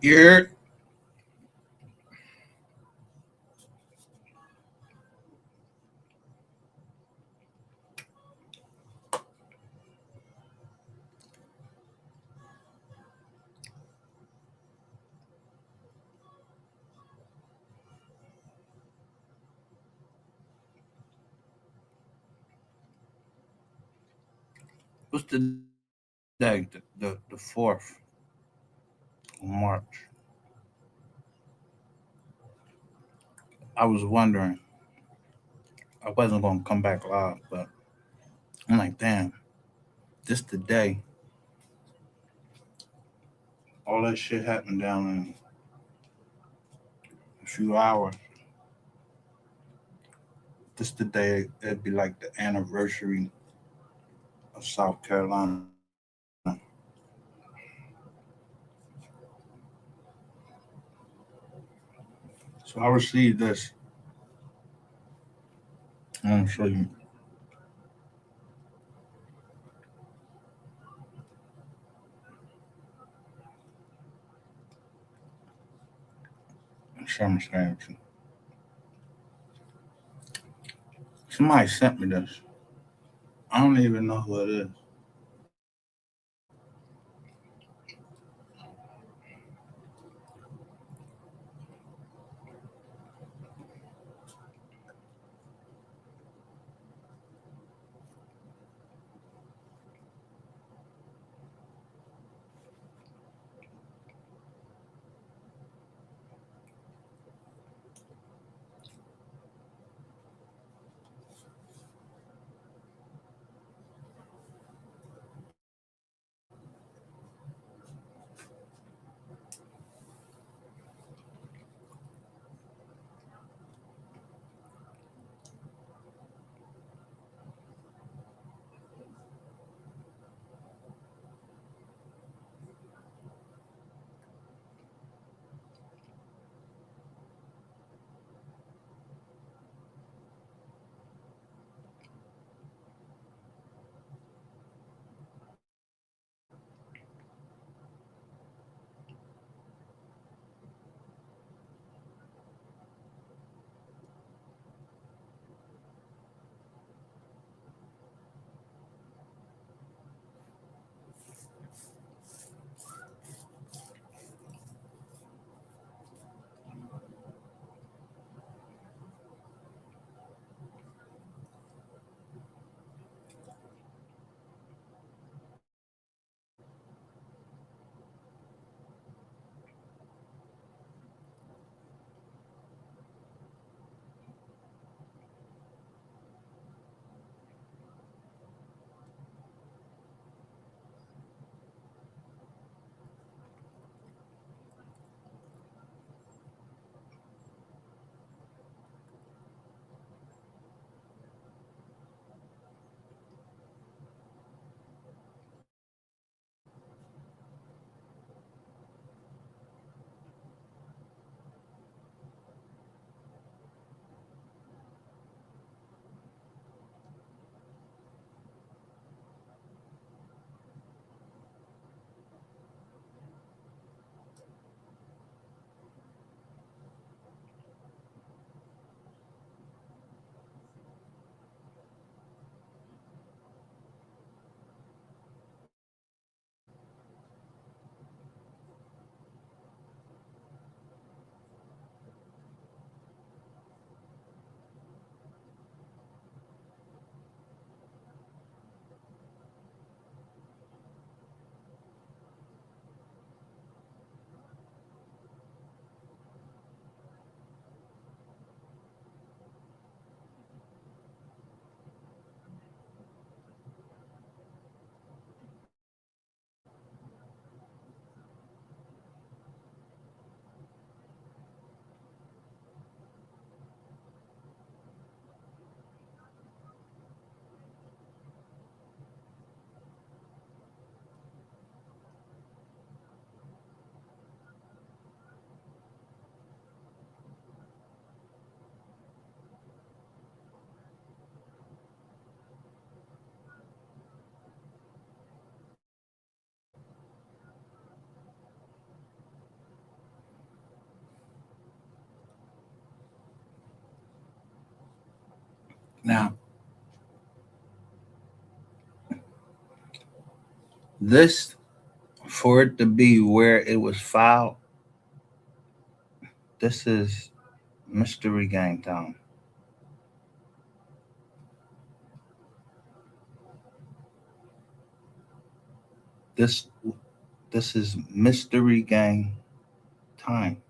You're what's the day? The fourth of March. I was wondering. I wasn't gonna come back live, but I'm like, damn, this the day. All that shit happened down in a few hours. This the day it'd be like the anniversary of South Carolina. So I received this. I'm gonna show you. Share my screen with you. Somebody sent me this. I don't even know who it is. Now, this, for it to be where it was filed, this is Mystery Gang Town. This this is Mystery Gang time.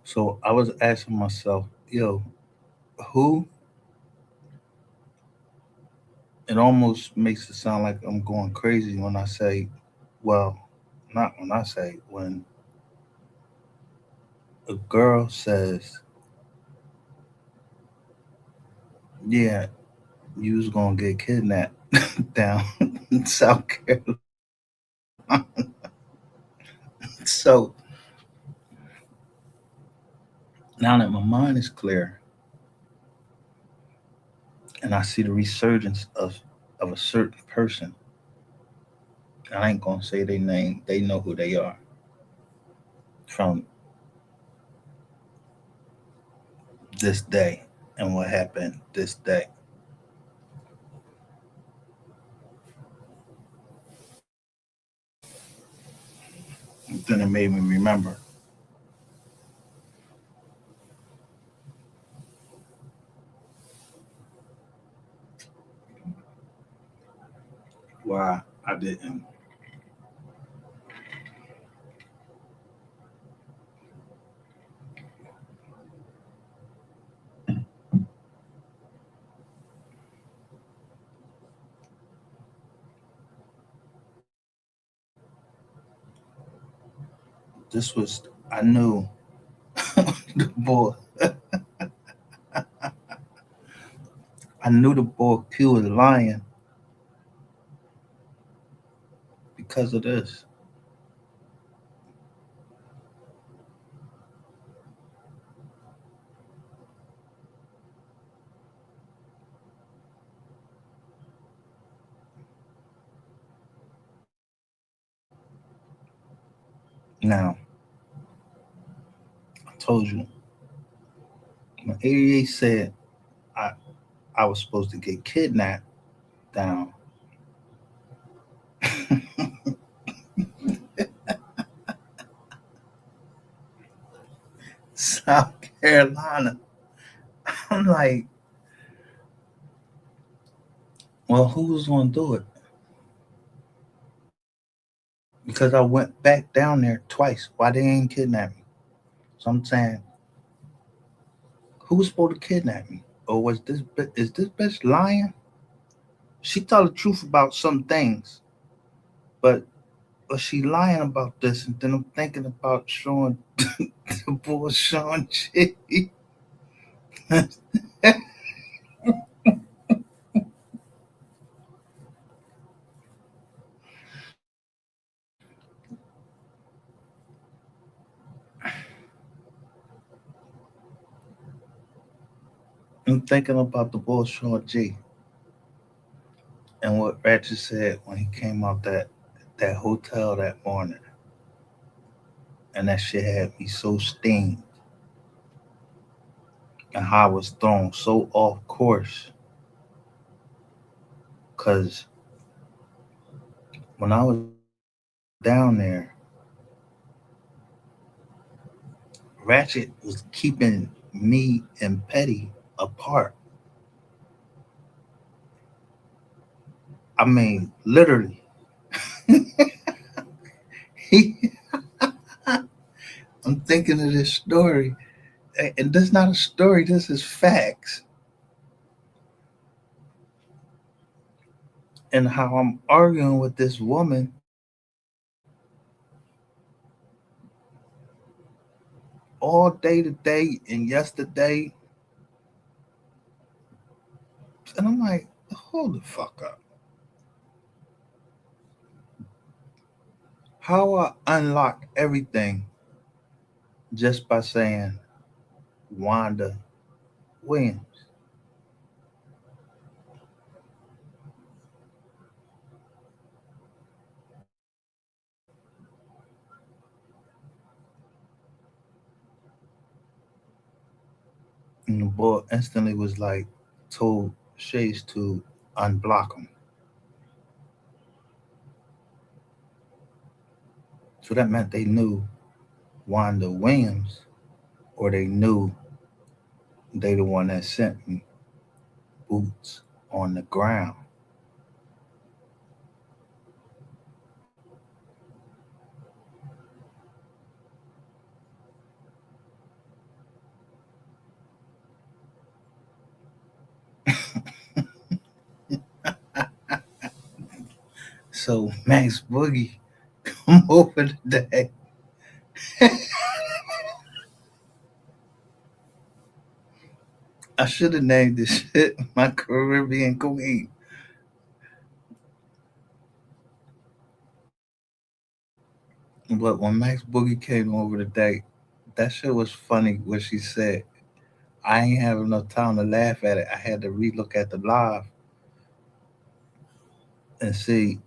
So I was asking myself, yo, who? It almost makes it sound like I'm going crazy when I say, well, not when I say, when a girl says, yeah, you was gonna get kidnapped down in South Carolina. So now that my mind is clear and I see the resurgence of a certain person, I ain't gonna say their name, they know who they are from this day and what happened this day. Then it made me remember why I didn't. This was, I knew the boy, I knew the boy Q was lying because of this. Now, I told you, when 88 said I, I was supposed to get kidnapped down South Carolina, I'm like, well, who was going to do it? Because I went back down there twice. Why they ain't kidnap me? So I'm saying, who was supposed to kidnap me? Or was this, is this bitch lying? She told the truth about some things, but was she lying about this? And then I'm thinking about showing the boy Sean G. I'm thinking about the boy Sean G. And what Ratchet said when he came out that hotel that morning, and that shit had me so steamed, and how I was thrown so off course. Cause when I was down there, Ratchet was keeping me and Petty apart. I mean, literally. He, I'm thinking of this story, and this is not a story. This is facts, and how I'm arguing with this woman all day today and yesterday, And I'm like, hold the fuck up. How I unlock everything just by saying Wanda Williams. And the boy instantly was like, told Chase to unblock him. So that meant they knew Wanda Williams, or they knew they the one that sent me boots on the ground. So Max Boogie come over today. I should have named this shit my Caribbean Queen. But when Max Boogie came over today, that shit was funny what she said. I ain't have enough time to laugh at it. I had to relook at the live and see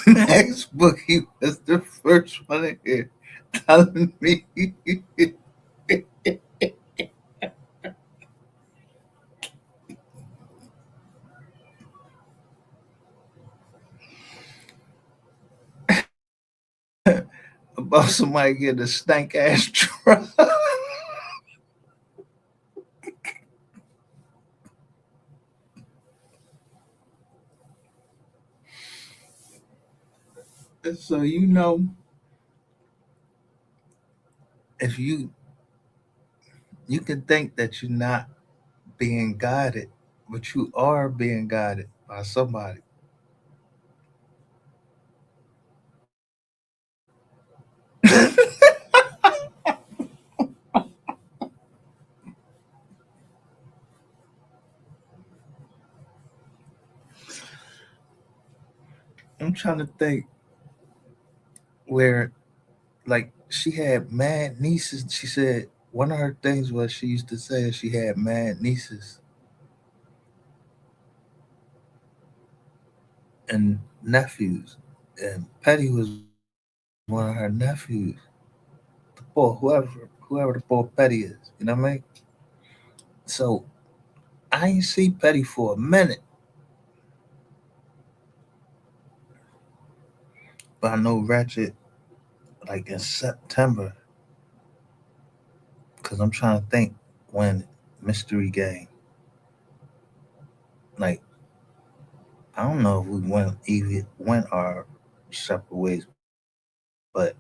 Max Boogie was the first one in here telling me about somebody getting a stank ass truck. So if you can think that you're not being guided, but you are being guided by somebody. I'm trying to think where, like, she had mad nieces. She said one of her things was she used to say she had mad nieces and nephews, and Petty was one of her nephews. The boy, whoever the boy Petty is, you know what I mean? So I ain't see Petty for a minute, but I know Ratchet like in September, because I'm trying to think when Mystery Game. Like, I don't know if we went our separate ways, but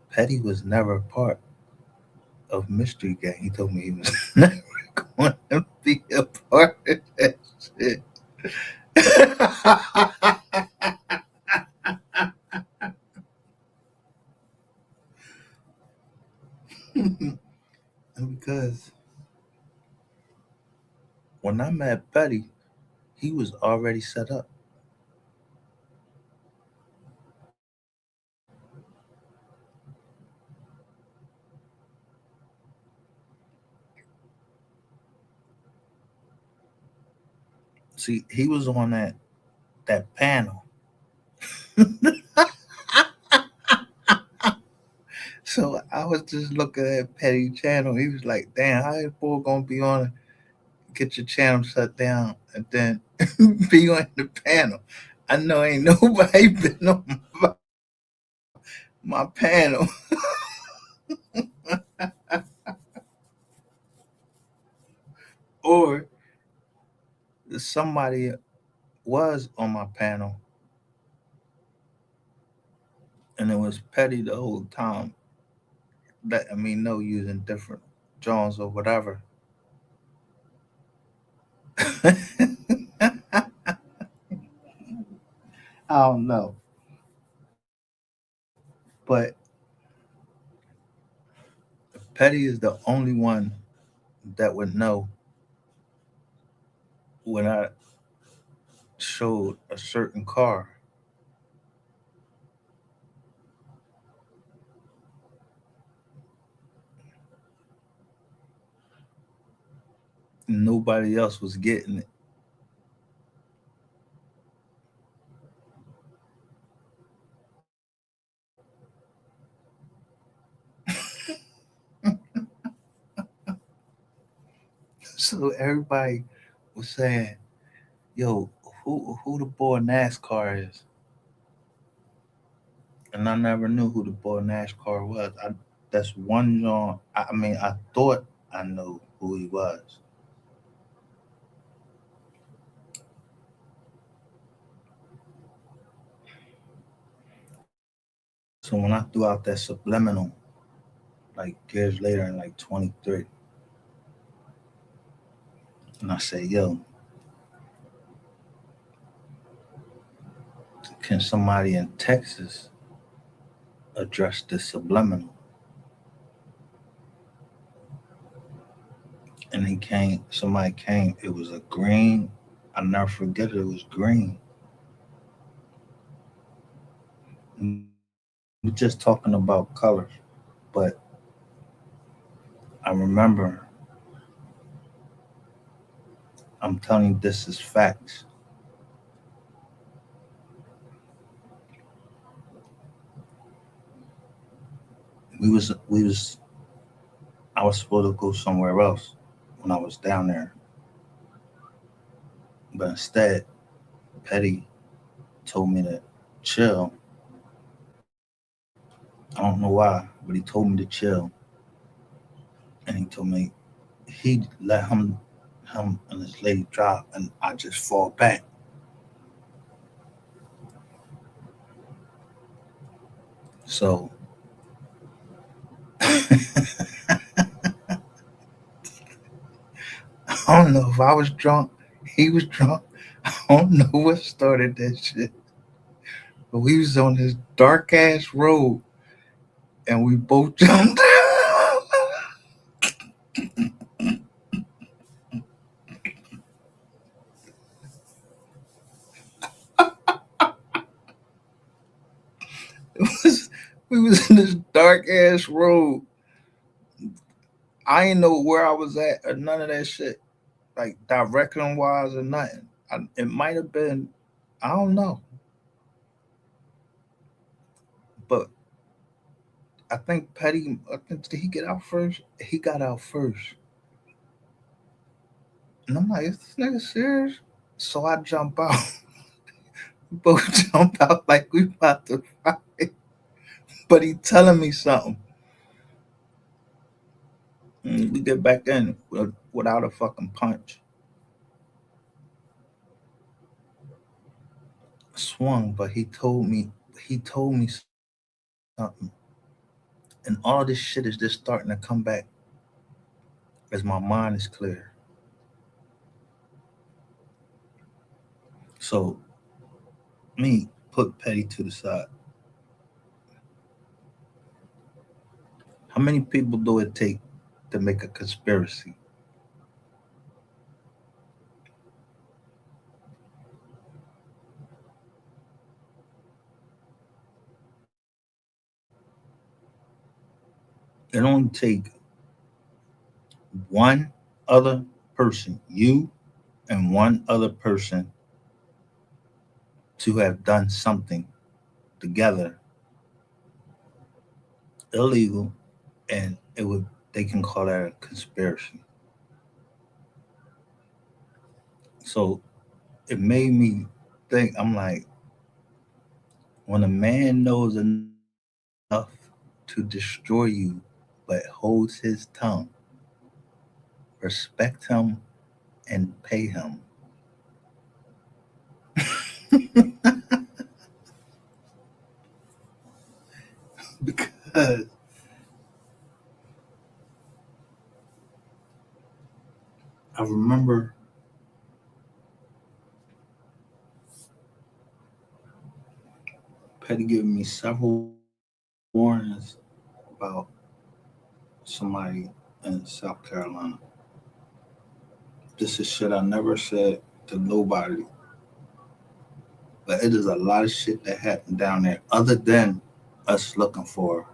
Petty was never a part of Mystery Gang. He told me he was never going to be a part of that shit. Because when I met Petty, he was already set up. See, he was on that panel. So I was just looking at Petty channel. He was like, "Damn, how is boy gonna be on? Get your channel shut down and then be on the panel." I know ain't nobody been on my panel, or somebody was on my panel and it was Petty the whole time. That I mean, no using different Jones or whatever. I don't know, but Petty is the only one that would know when I showed a certain car, nobody else was getting it. So everybody was saying, "Yo, who the boy NASCAR is?" And I never knew who the boy NASCAR was. That's one John. I mean, I thought I knew who he was. So when I threw out that subliminal, like years later in like 23, and I said, "Yo, can somebody in Texas address this subliminal?" And he came. Somebody came. It was a green. I never forget it. It was green. We're just talking about colors, but I remember. I'm telling you, this is facts. We was. I was supposed to go somewhere else when I was down there, but instead, Petty told me to chill. I don't know why, but he told me to chill, and he told me he let him and his lady drop, and I just fall back. So I don't know if I was drunk, he was drunk. I don't know what started that shit, but we was on this dark ass road, and we both jumped. It was, we was in this dark ass road. I ain't know where I was at or none of that shit, like direction wise or nothing. It might have been, I don't know, but I think Petty. I think did he get out first? He got out first, and I'm like, "Is this nigga serious?" So I jump out. We both jump out like we about to fight, but he telling me something. We get back in without a fucking punch. Swung, but he told me something, and all this shit is just starting to come back as my mind is clear. So me put Petty to the side. How many people do it take to make a conspiracy? It only take one other person, you and one other person, to have done something together illegal, and it would they can call that a conspiracy. So it made me think. I'm like, when a man knows enough to destroy you, but holds his tongue, respect him and pay him. Because I remember Petty giving me several warnings about somebody in South Carolina. This is shit I never said. to nobody. But it is a lot of shit that happened down there other than us looking for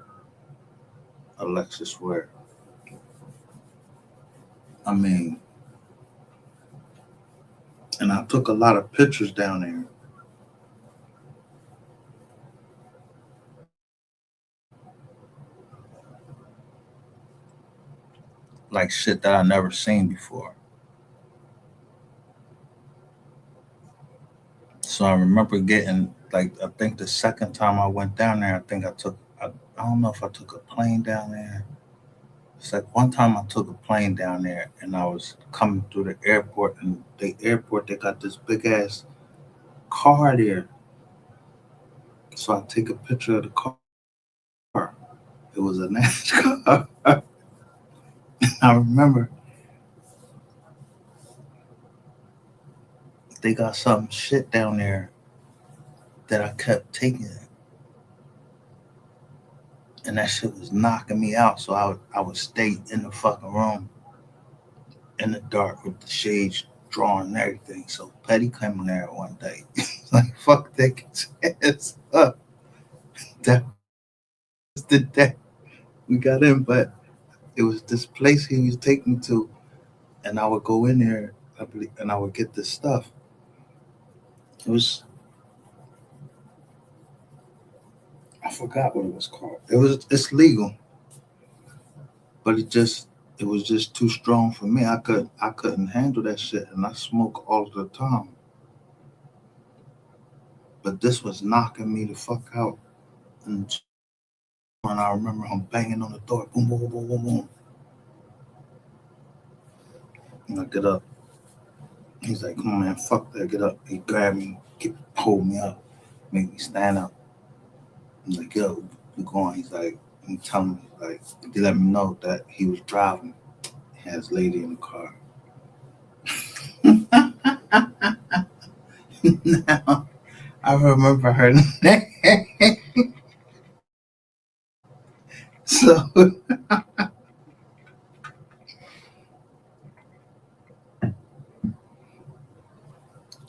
Alexis Ware. I mean, and I took a lot of pictures down there. Like shit that I never seen before. So I remember getting like I think the second time I went down there, I don't know if I took a plane down there. It's like one time I took a plane down there and I was coming through the airport and the airport they got this big ass car there. So I take a picture of the car. It was a NASCAR. I remember they got some shit down there that I kept taking, and that shit was knocking me out. So I would stay in the fucking room in the dark with the shades drawn and everything. So Petty came in there one day, like fuck that kid's ass up. That was the day we got in, but it was this place he was taking me to, and I would go in there, I believe, and I would get this stuff. It was I forgot what it was called. It's legal, but it was just too strong for me. I couldn't handle that shit, and I smoke all the time. But this was knocking me the fuck out. And I remember him banging on the door, boom, boom, boom, boom, boom, boom. And I get up. He's like, "Come on, man, fuck that, get up." He grabbed me, hold me up, make me stand up. I'm like, "Yo, we going." He's like, he telling me like, he let me know that he was driving. He had his lady in the car. Now I remember her name. So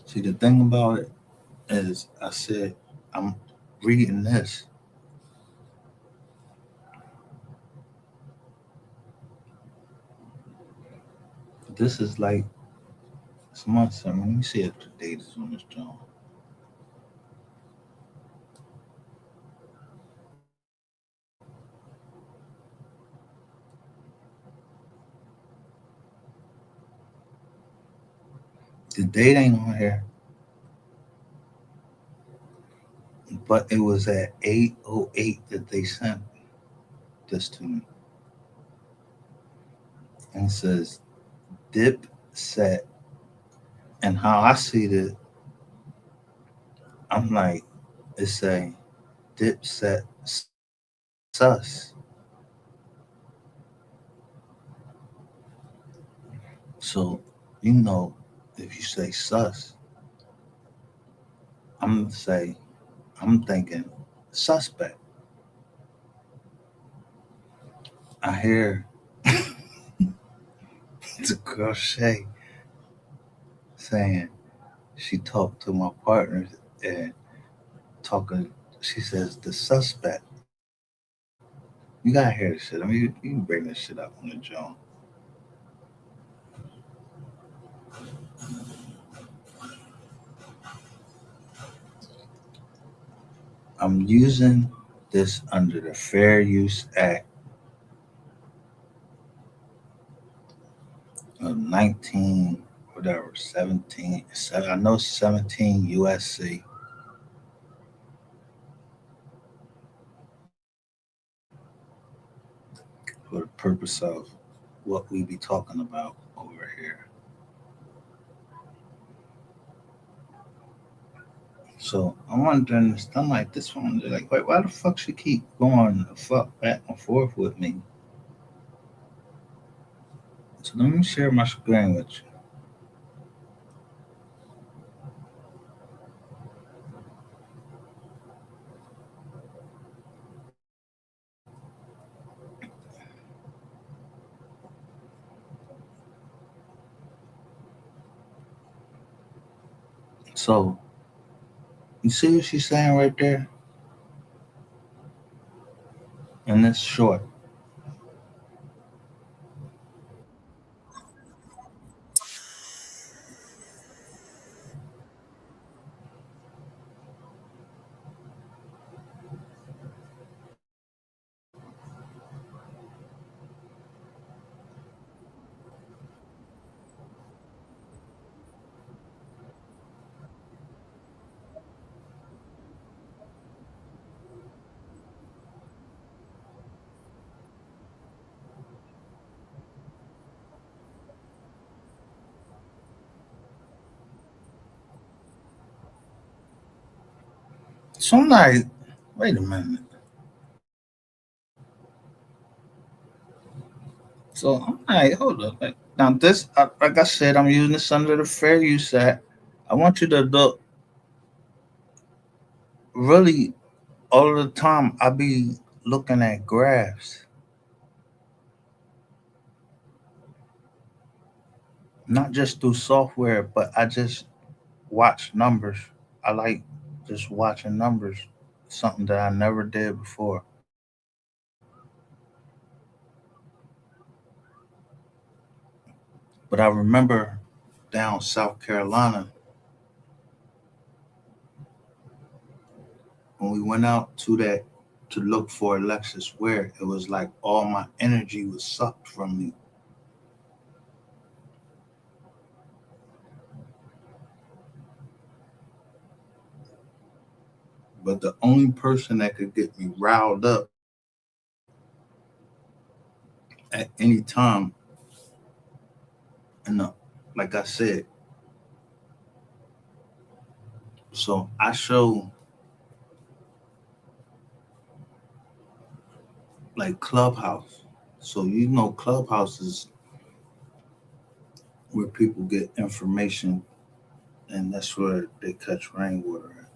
see, the thing about it is, I said, I'm reading this. This is like someone said. Let me see if the date is on this joint. The date ain't on here, but it was at 8:08 that they sent this to me, and it says Dip Set. And how I see it, I'm like, it's a Dip Set sus. So you know, if you say sus, I'm gonna say I'm thinking suspect. I hear the girl Shay saying she talked to my partners and talking. She says the suspect. You gotta hear this shit. I mean, you can bring this shit up on the joint. I'm using this under the Fair Use Act of 19, whatever, 17. I know 17 USC for the purpose of what we be talking about over here. So I'm wondering, I'm like, this one, they're like, wait, why the fuck she keep going the fuck back and forth with me? So let me share my screen with you. So you see what she's saying right there? And it's short. So I'm like, wait a minute. So I'm like, hold up. Now this, like I said, I'm using this under the Fair Use Act. I want you to look really all of the time. I be looking at graphs, not just through software, but I just watch numbers. I like just watching numbers, something that I never did before. But I remember down South Carolina when we went out to that to look for Alexis Ware, it was like all my energy was sucked from me. But the only person that could get me riled up at any time, and like I said, so I show like Clubhouse. So you know Clubhouse is where people get information, and that's where they catch rainwater at,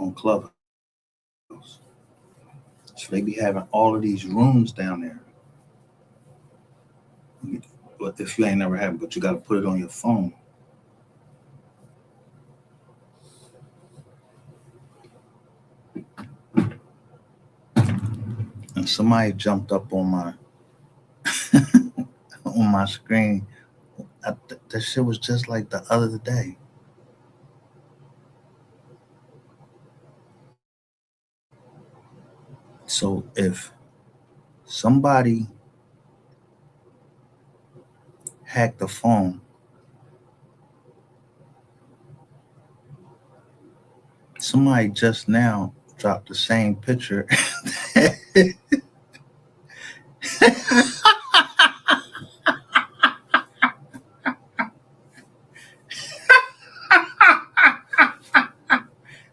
on Clubhouse. So they be having all of these rooms down there. But if you ain't never had it, but you got to put it on your phone. And somebody jumped up on my on my screen. That shit was just like the other day. So if somebody hacked the phone, somebody just now dropped the same picture.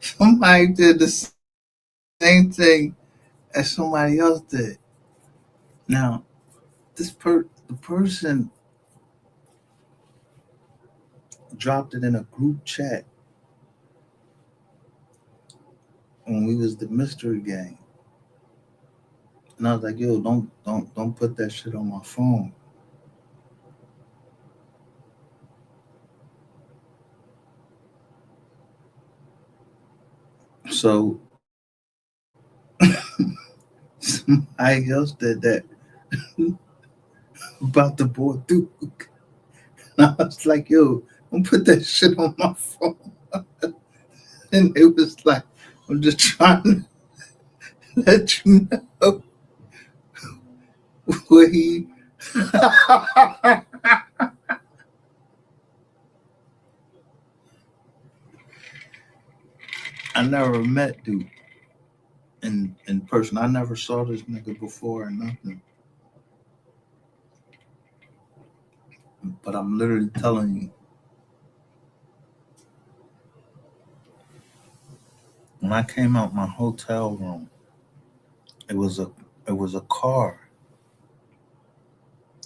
Somebody did the same thing as somebody else did. Now, the person dropped it in a group chat when we was the mystery gang. And I was like, yo, don't put that shit on my phone. So somebody else did that about the boy Duke. And I was like, yo, don't put that shit on my phone. And it was like, I'm just trying to let you know what he. I never met Duke in person. I never saw this nigga before or nothing. But I'm literally telling you, when I came out my hotel room, it was a it was a car,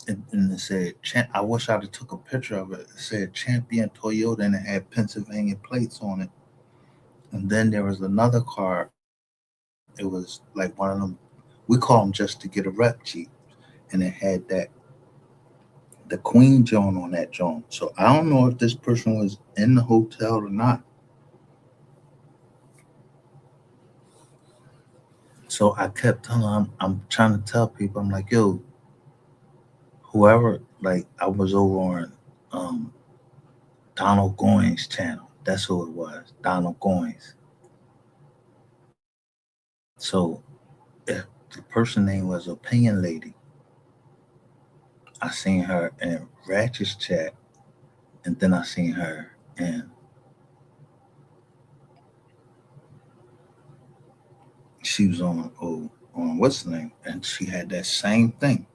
and it said, I wish I'd have took a picture of it. It said Champion Toyota, and it had Pennsylvania plates on it. And then there was another car. It was like one of them. We call them just to get a rep Jeep, and it had the Queen Joan on that joint. So I don't know if this person was in the hotel or not. So I kept telling I'm trying to tell people, I'm like, yo, whoever, like, I was over on Donald Goines' channel. That's who it was, Donald Goines. So if the person name was Opinion Lady, I seen her in Ratchet's chat, and then I seen her in, she was on what's the name, and she had that same thing.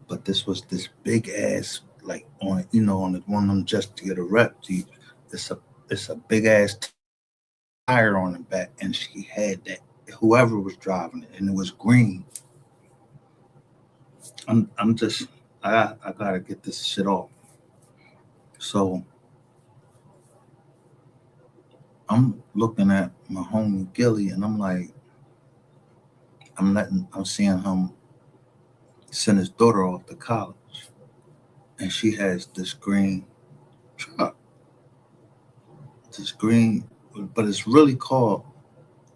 But this was this big ass, like, on, on the one of them just to get a rep. It's a it's a big ass tire on the back, and she had that. Whoever was driving it, and it was green. I'm just I gotta get this shit off. So I'm looking at my homie Gilly, and I'm like, I'm seeing him send his daughter off to college, and she has this green truck, this green, but it's really called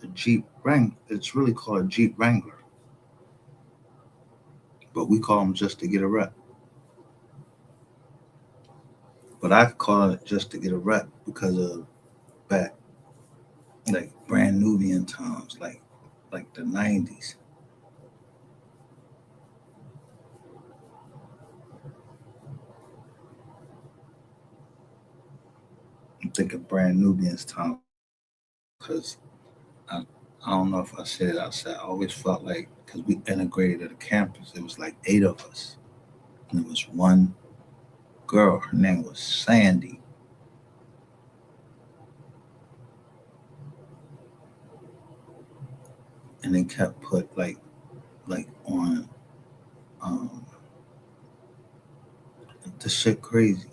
a Jeep Wrangler. It's really called a Jeep Wrangler, but we call them just to get a rep. But I call it just to get a rep because of back, like, brand Nubian times, like the '90s. I'm thinking brand Nubian's time because I, I don't know if I said it outside. I always felt like, because we integrated at the campus, it was like 8 of us, and there was one girl. Her name was Sandy, and they kept put like on um the shit crazy.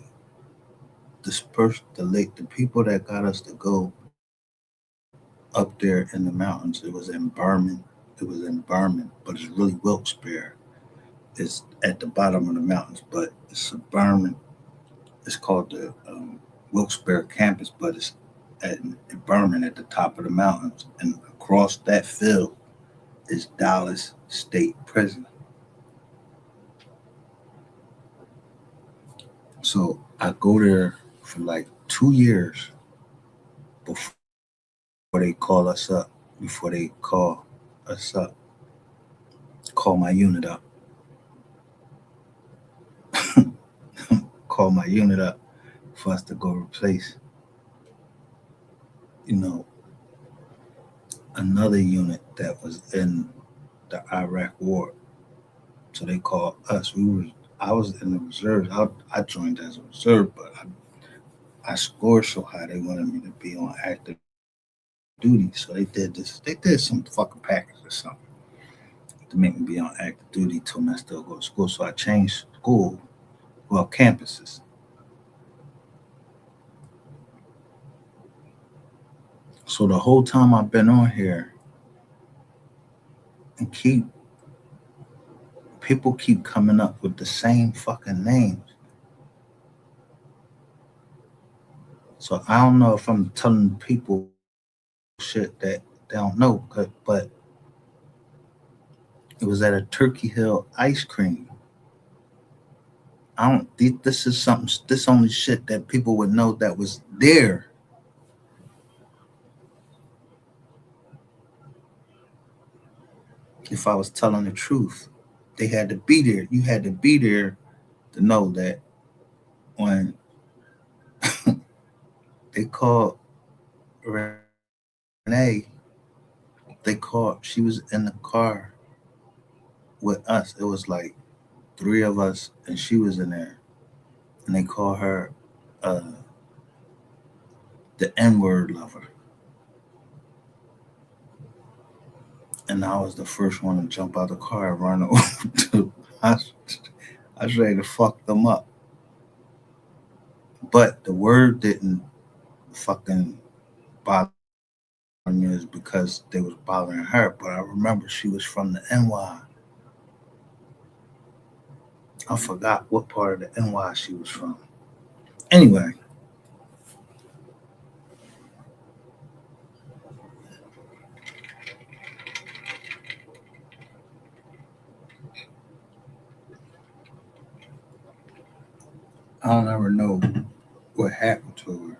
The people that got us to go up there in the mountains. It was in Berman. It was in Berman, but it's really Wilkes-Barre. It's at the bottom of the mountains, but it's a Berman. It's called the Wilkes-Barre campus, but it's in Berman at the top of the mountains, and across that field is Dallas State Prison. So I go there for like 2 years before they call us up. Before they call us up, call my unit up, call my unit up for us to go replace, you know, another unit that was in the Iraq War. So they called us. I was in the reserves. I joined as a reserve, but I scored so high they wanted me to be on active duty. So they did this. They did some fucking package or something to make me be on active duty. Told me I still go to school. So I changed school, well, campuses. So the whole time I've been on here, and people keep coming up with the same fucking names. So I don't know if I'm telling people shit that they don't know, but it was at a Turkey Hill ice cream. I don't. This is something. This only shit that people would know that was there. If I was telling the truth, they had to be there. You had to be there to know that when they called Renee, they called. She was in the car with us. It was like 3 of us, and she was in there, and they called her uh, the N-word lover. And I was the first one to jump out the car and run over to. I, I was ready to fuck them up, but the word didn't fucking bother me is because they was bothering her. But I remember she was from the NY, I forgot what part of the NY she was from. Anyway, I don't ever know what happened to her.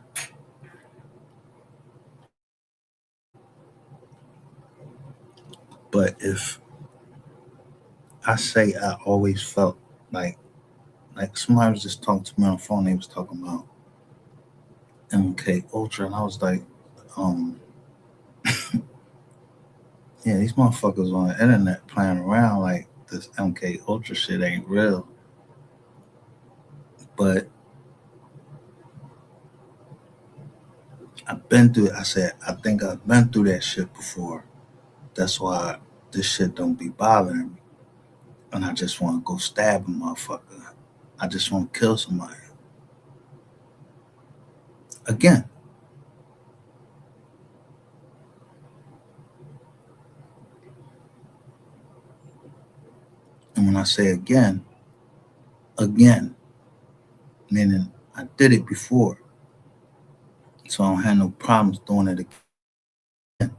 But if I say I always felt like somebody was just talking to me on the phone, they was talking about MK Ultra, and I was like, um, yeah, these motherfuckers on the internet playing around like this MK Ultra shit ain't real. But I've been through it. I said, I think I've been through that shit before. That's why this shit don't be bothering me. And I just want to go stab a motherfucker. I just want to kill somebody. Again, and when I say again, meaning I did it before. So I don't have no problems doing it again.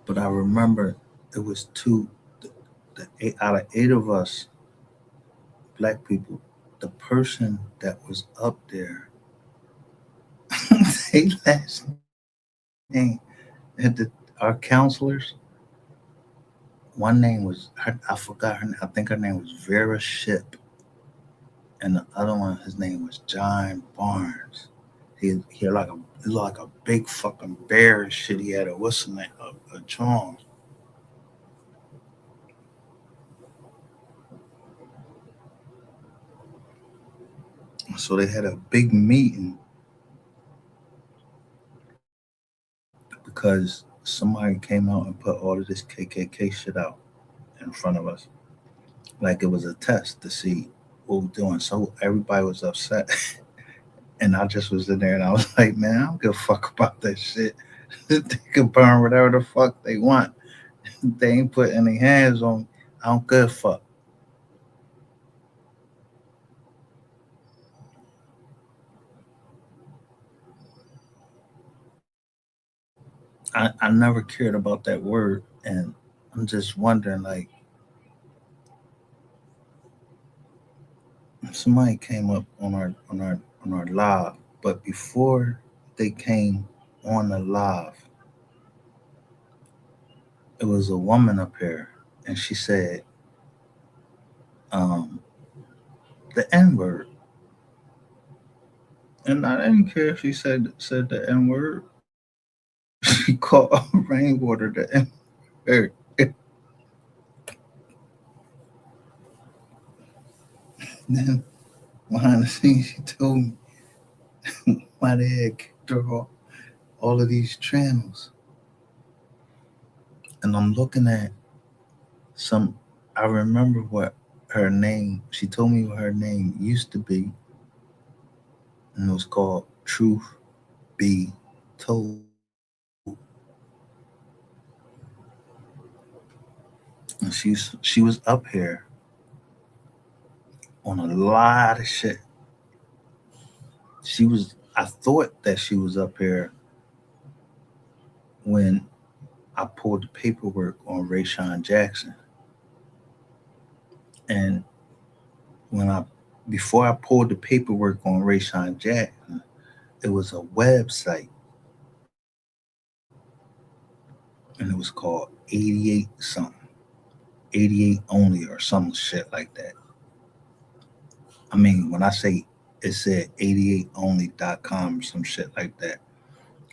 But I remember it was the eight, out of eight of us black people, the person that was up there, they last name, and our counselors, one name was, I forgot her name. I think her name was Vera Ship. And the other one, his name was John Barnes. He had he looked like a big fucking bear and shit. He had a what's the name, a charm. So they had a big meeting because somebody came out and put all of this KKK shit out in front of us, like it was a test to see what we're doing. So everybody was upset, and I just was in there, and I was like, man, I don't give a fuck about that shit. They can burn whatever the fuck they want. They ain't put any hands on me. I don't give a fuck. I never cared about that word, and I'm just wondering, like, somebody came up on our live, but before they came on the live, it was a woman up here, and she said um, the N word, and I didn't care if she said the N word. She called rainwater the N word. Then behind the scenes, she told me why they had kicked her off all of these channels, and I'm looking at some. I remember what her name. She told me what her name used to be, and it was called Truth Be Told. And she was up here on a lot of shit. She was. I thought that she was up here when I pulled the paperwork on Rayshawn Jackson, and when I before I pulled the paperwork on Rayshawn Jackson, it was a website, and it was called 88 something, 88 only or some shit like that. I mean, when I say it said 88only.com or some shit like that,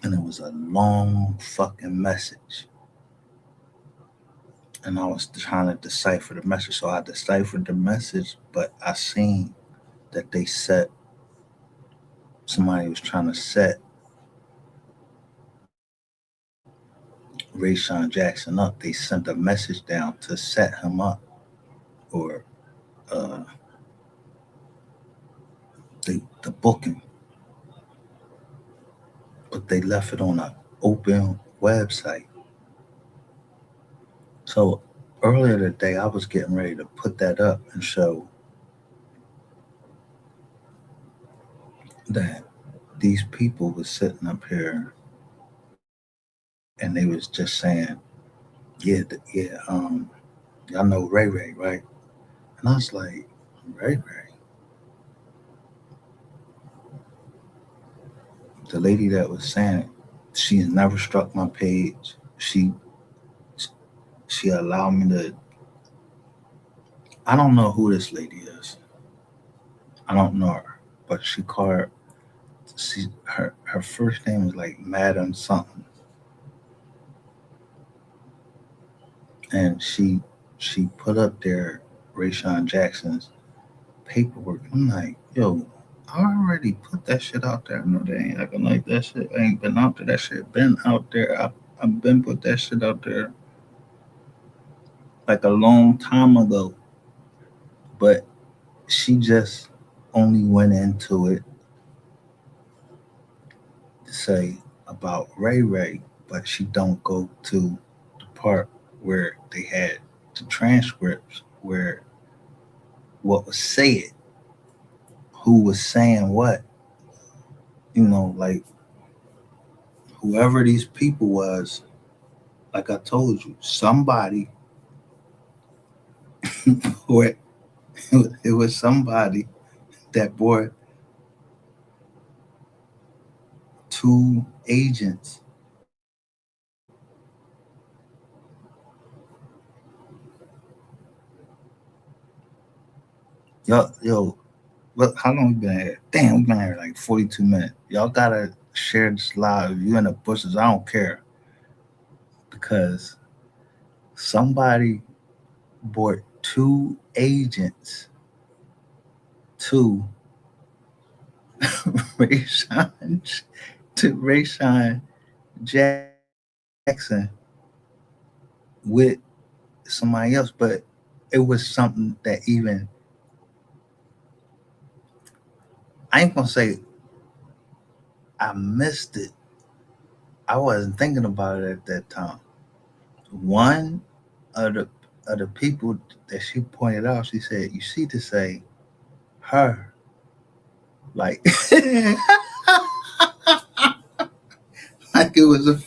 and it was a long fucking message. And I was trying to decipher the message. So I deciphered the message, but I seen that they set somebody was trying to set Rayshawn Jackson up. They sent a message down to set him up, or uh, the booking, but they left it on an open website. So earlier today, I was getting ready to put that up and show that these people was sitting up here and they was just saying, yeah, y'all know Ray Ray, right? And I was like, Ray Ray, the lady that was saying it, she has never struck my page. She allowed me to. I don't know who this lady is. I don't know her, but she called her. Her first name is like Madam something, and she put up there Rayshawn Jackson's paperwork. I'm like, yo, I already put that shit out there. No, they ain't acting like that shit ain't been out there. That shit been out there. I've been put that shit out there like a long time ago. But she just only went into it to say about Ray Ray, but she don't go to the part where they had the transcripts where what was said, who was saying what, like whoever these people was, like I told you, somebody or it was somebody that brought two agents. Yo, look, how long we been here? Damn, we been here like 42 minutes. Y'all gotta share this live. If you in the bushes, I don't care. Because somebody brought two agents to Rayshawn to Rayshawn Jackson with somebody else, but it was something that even I ain't gonna say I missed it. I wasn't thinking about it at that time. One of the people that she pointed out, she said, "You see to say her like like it was a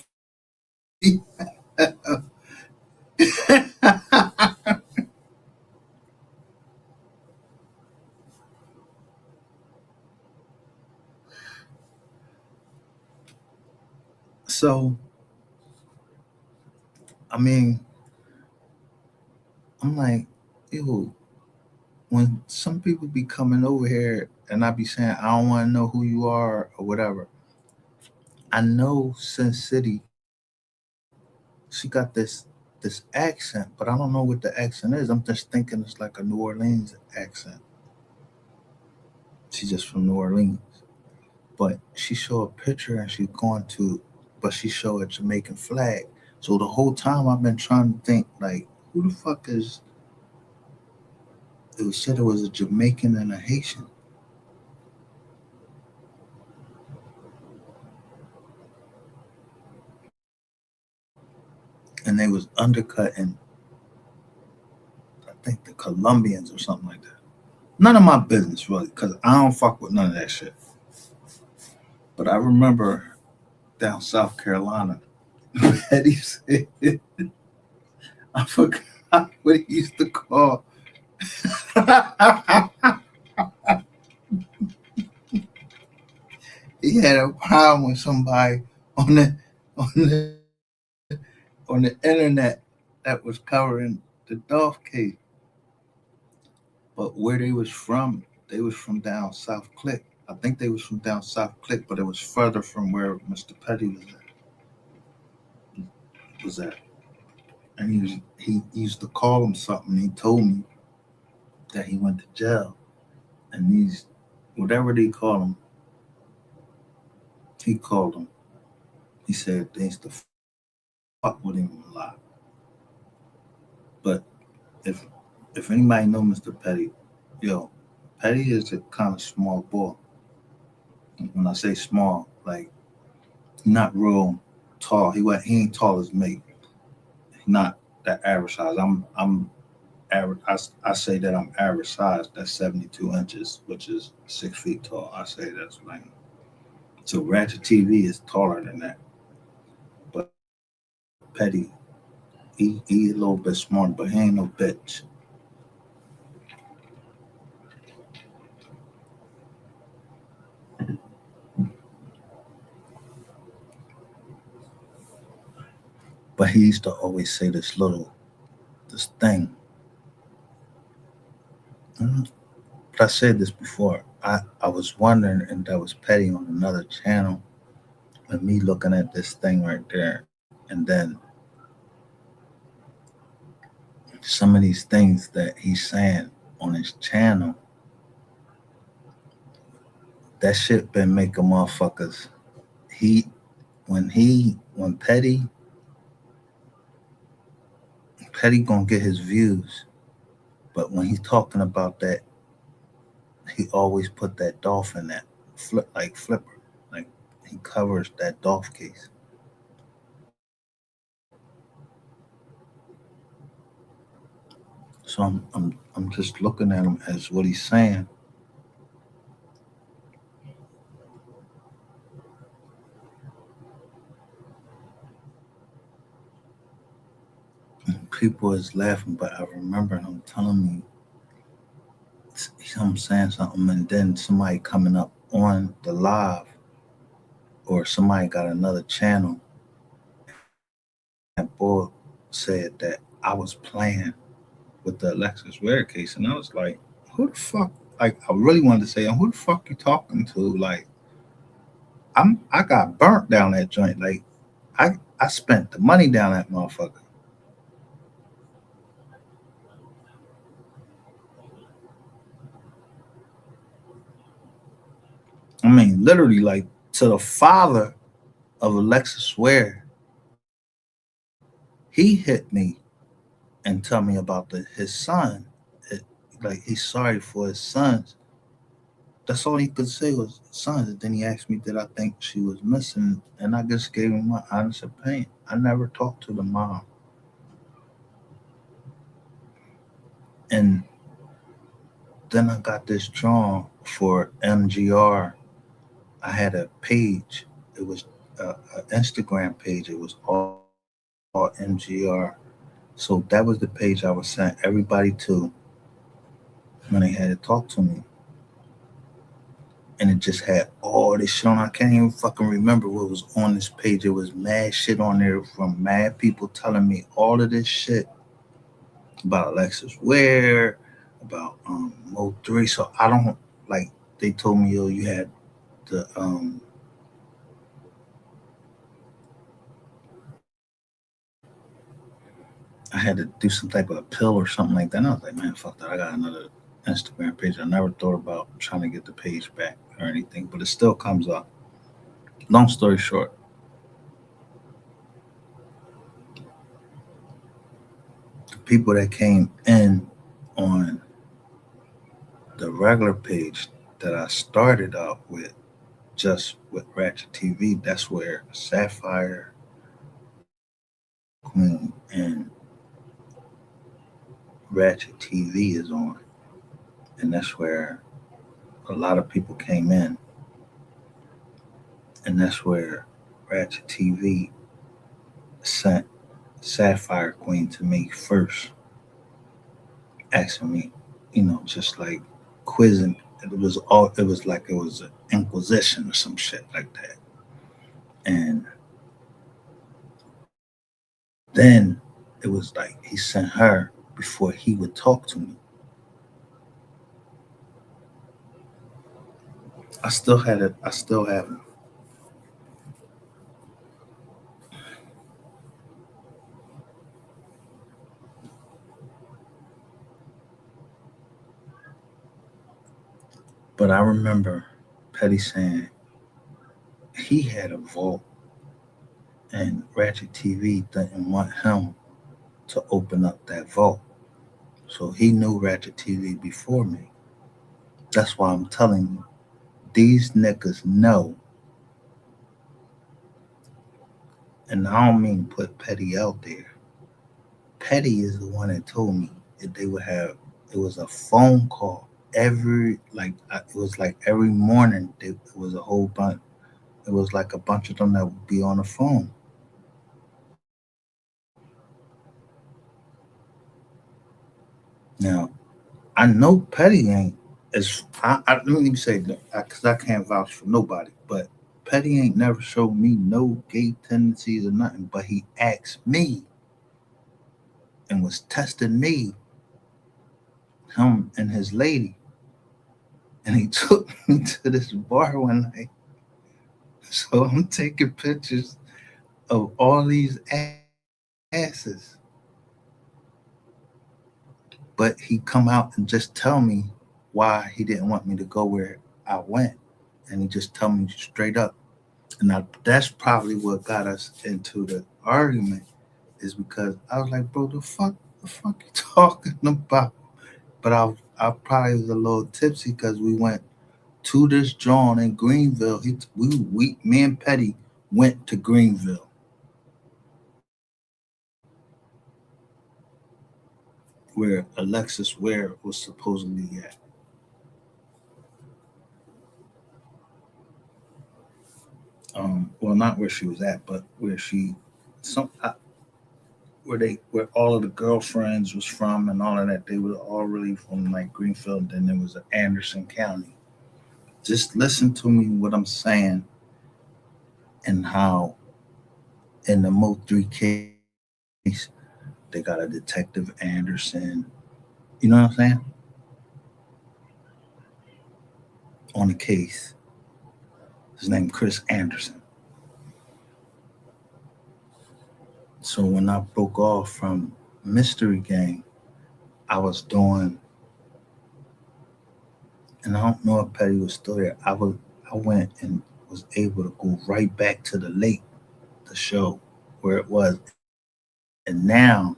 so." I mean, I'm like, ew. When some people be coming over here and I be saying I don't want to know who you are or whatever, I know Sin City, she got this accent, but I don't know what the accent is. I'm just thinking it's like a New Orleans accent. She's just from New Orleans. But she show a picture and she's going to, but she show a Jamaican flag. So the whole time I've been trying to think like, who the fuck is? It was said it was a Jamaican and a Haitian, and they was undercutting. I think the Colombians or something like that. None of my business really, because I don't fuck with none of that shit. But I remember down South Carolina, Eddie said, I forgot what he used to call. He had a problem with somebody on the on the on the internet that was covering the Dolph case. But where they was from down South Click. I think they was from down South Click, but it was further from where Mr. Petty was at. And he used to call him something. He told me that he went to jail, and these whatever they call him, he called him. He said they used to fuck with him a lot. But if if anybody know Mr. Petty, Yo, Petty is a kind of small boy. When I say small, like not real tall. He ain't tall as me. Not that average size. I'm average. I say that I'm average size. That's 72 inches, which is 6 feet tall. I say that's like so. Ratchet TV is taller than that, but Petty, he a little bit smart, but he ain't no bitch. But he used to always say this thing. Mm, But I said this before. I was wondering, and that was Petty on another channel, and me looking at this thing right there, and then some of these things that he's saying on his channel, that shit been making motherfuckers. He when Petty gonna get his views, but when he's talking about that, he always put that dolphin that flipper, like he covers that Dolph case. So I'm just looking at him as what he's saying. People is laughing, but I remember him telling me him saying something, and then somebody coming up on the live, or somebody got another channel, and boy said that I was playing with the Alexis Ware case, and I was like, who the fuck? Like, I really wanted to say, who the fuck you talking to? Like, I got burnt down that joint. Like, I spent the money down that motherfucker. I mean, literally, like to the father of Alexis Ware, he hit me and tell me about his son. It, like he's sorry for his sons. That's all he could say was sons. And then he asked me did I think she was missing, and I just gave him my honest opinion. I never talked to the mom, and then I got this drawn for MGR. I had a page. It was an Instagram page. It was all MGR. So that was the page I was sending everybody to when they had to talk to me. And it just had all this shit on. I can't even fucking remember what was on this page. It was mad shit on there from mad people telling me all of this shit about Alexis Ware, about Mo3. So I don't like they told me, yo, you had the I had to do some type of appeal or something like that. And I was like, man, fuck that. I got another Instagram page. I never thought about trying to get the page back or anything, but it still comes up. Long story short, the people that came in on the regular page that I started out with, just with Ratchet TV, that's where Sapphire, Queen, and Ratchet TV is on. And that's where a lot of people came in. And that's where Ratchet TV sent Sapphire Queen to me first, asking me, just like quizzing. It was like it was an inquisition or some shit like that. And then it was like he sent her before he would talk to me. I still had it. I still have it. But I remember Petty saying he had a vault, and Ratchet TV didn't want him to open up that vault. So he knew Ratchet TV before me. That's why I'm telling you, these niggas know. And I don't mean put Petty out there. Petty is the one that told me that they would have. It was a phone call it was like every morning. It was a whole bunch. It was like a bunch of them that would be on the phone. Now I know Petty ain't as. Let me even say that because I can't vouch for nobody, but Petty ain't never showed me no gay tendencies or nothing. But he asked me and was testing me, him and his lady, and he took me to this bar one night. So I'm taking pictures of all these asses, but he come out and just tell me why he didn't want me to go where I went, and he just tell me straight up. And now that's probably what got us into the argument, is because I was like, bro, the fuck you talking about? But I probably was a little tipsy because we went to this John in Greenville. Me and Petty went to Greenville, where Alexis Ware was supposedly at. Well, not where she was at, but where she some where all of the girlfriends was from and all of that. They were all really from like Greenfield. Then there was Anderson County. Just listen to me what I'm saying, and how in the Mo 3 case they got a detective Anderson. You know what I'm saying? On the case, his name Chris Anderson. So when I broke off from Mystery Gang, I was doing, and I don't know if Petty was still there. I went and was able to go right back to the lake, the show where it was, and now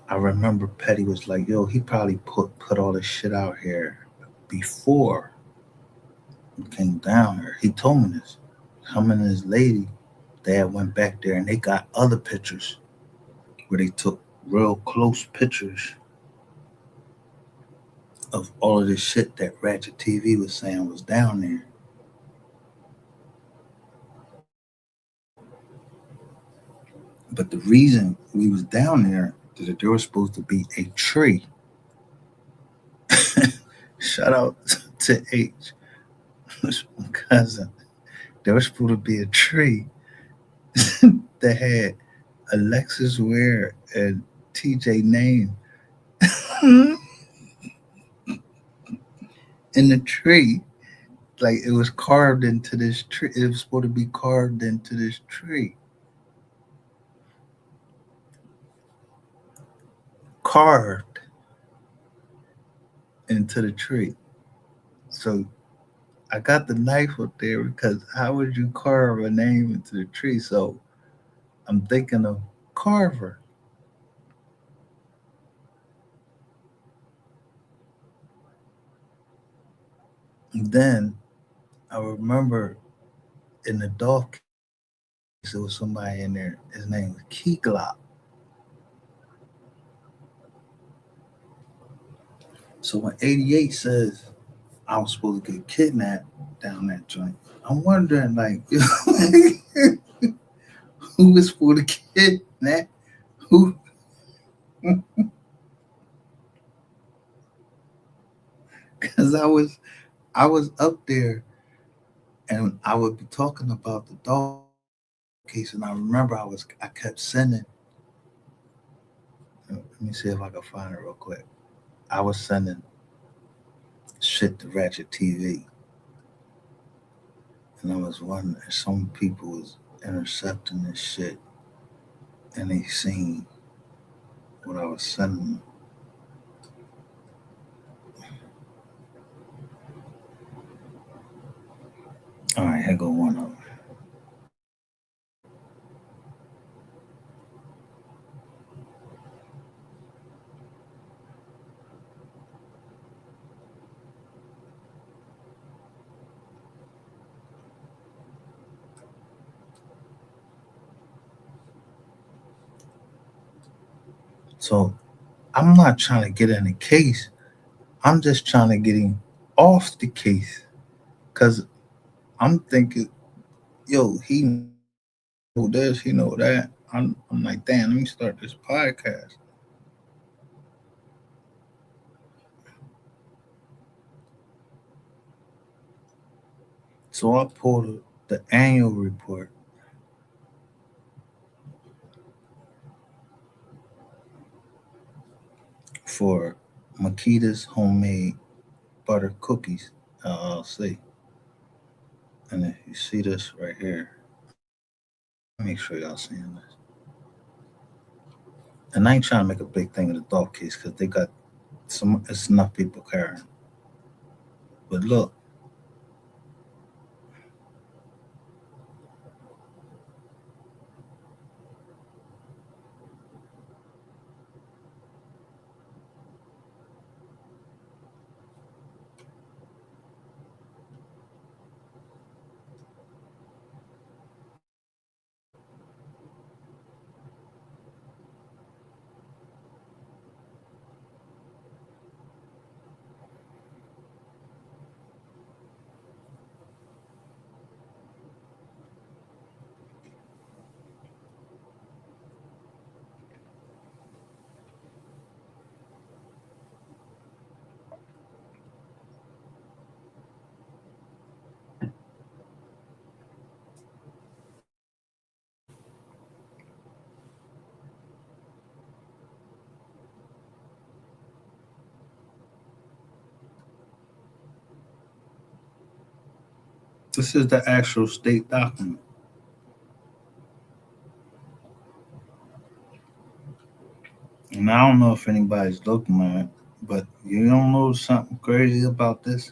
I remember Petty was like, "Yo, he probably put all this shit out here before he came down here." He told me this. Him and his lady, they had went back there and they got other pictures where they took real close pictures of all of this shit that Ratchet TV was saying was down there. But the reason we was down there is that there was supposed to be a tree. Shout out to H, my cousin. There was supposed to be a tree that had Alexis Ware and TJ name in the tree. Like it was carved into this tree. It was supposed to be carved into this tree. Carved into the tree. So I got the knife up there because how would you carve a name into the tree? So I'm thinking of Carver. And then I remember in the Dolph case, there was somebody in there. His name was Key Glock. So when 88 says I was supposed to get kidnapped down that joint, I'm wondering like who was supposed to kidnap who? Because I was up there and I would be talking about the dog case, and I remember I kept sending. Let me see if I can find it real quick. I was sending shit to Ratchet TV, and I was wondering if some people was intercepting this shit, and they seen what I was sending. All right, here go one of them. So I'm not trying to get in the case. I'm just trying to get him off the case. Cause I'm thinking, yo, he know this, he know that. I'm like, damn, let me start this podcast. So I pulled the annual report for Makita's Homemade Butter Cookies LLC. And if you see this right here, make sure y'all seeing this. And I ain't trying to make a big thing of the dog case because they got it's enough people caring. But look, this is the actual state document. And I don't know if anybody's looking at it, but you don't know something crazy about this?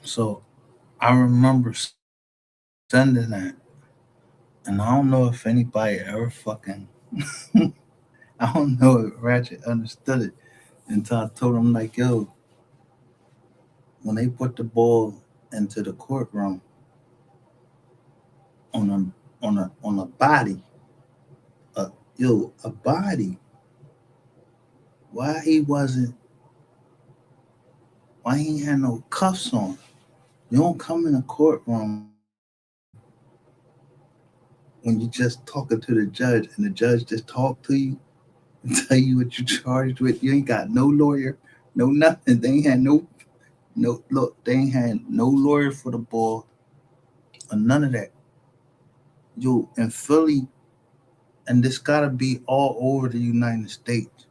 So I remember sending that, and I don't know if anybody ever fucking. I don't know if Ratchet understood it until I told him like, yo, when they put the ball into the courtroom on a body, Yo, a body. Why he wasn't? Why he ain't had no cuffs on? You don't come in a courtroom when you just talking to the judge and the judge just talk to you and tell you what you're charged with. You ain't got no lawyer, no nothing. They ain't had no look. They ain't had no lawyer for the ball or none of that. Yo, in Philly, and this gotta be all over the United States.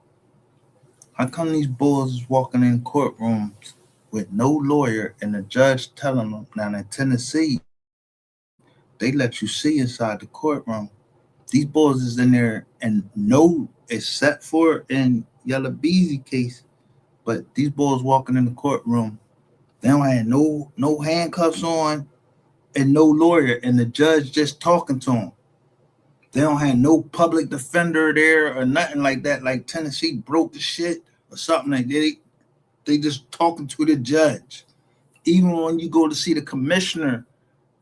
How come these bulls is walking in courtrooms with no lawyer and the judge telling them? Now in Tennessee, they let you see inside the courtroom. These bulls is in there and no, except for in Yellow Beezy case, but these bulls walking in the courtroom, they don't have no handcuffs on and no lawyer, and the judge just talking to them. They don't have no public defender there or nothing like that. Like Tennessee broke the shit or something like that. They just talking to the judge. Even when you go to see the commissioner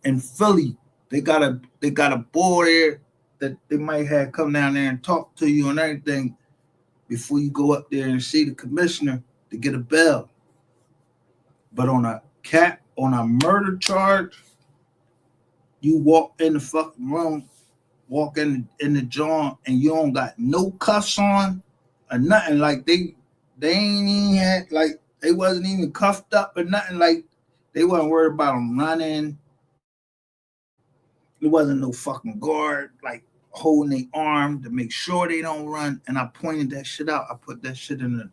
in Philly, they got a boy there that they might have come down there and talk to you and everything before you go up there and see the commissioner to get a bail. But on a murder charge, you walk in the fucking room, walk in the joint, and you don't got no cuffs on or nothing. Like they ain't even had, like, they wasn't even cuffed up or nothing. Like they wasn't worried about them running. There wasn't no fucking guard like holding their arm to make sure they don't run. And I pointed that shit out. I put that shit in the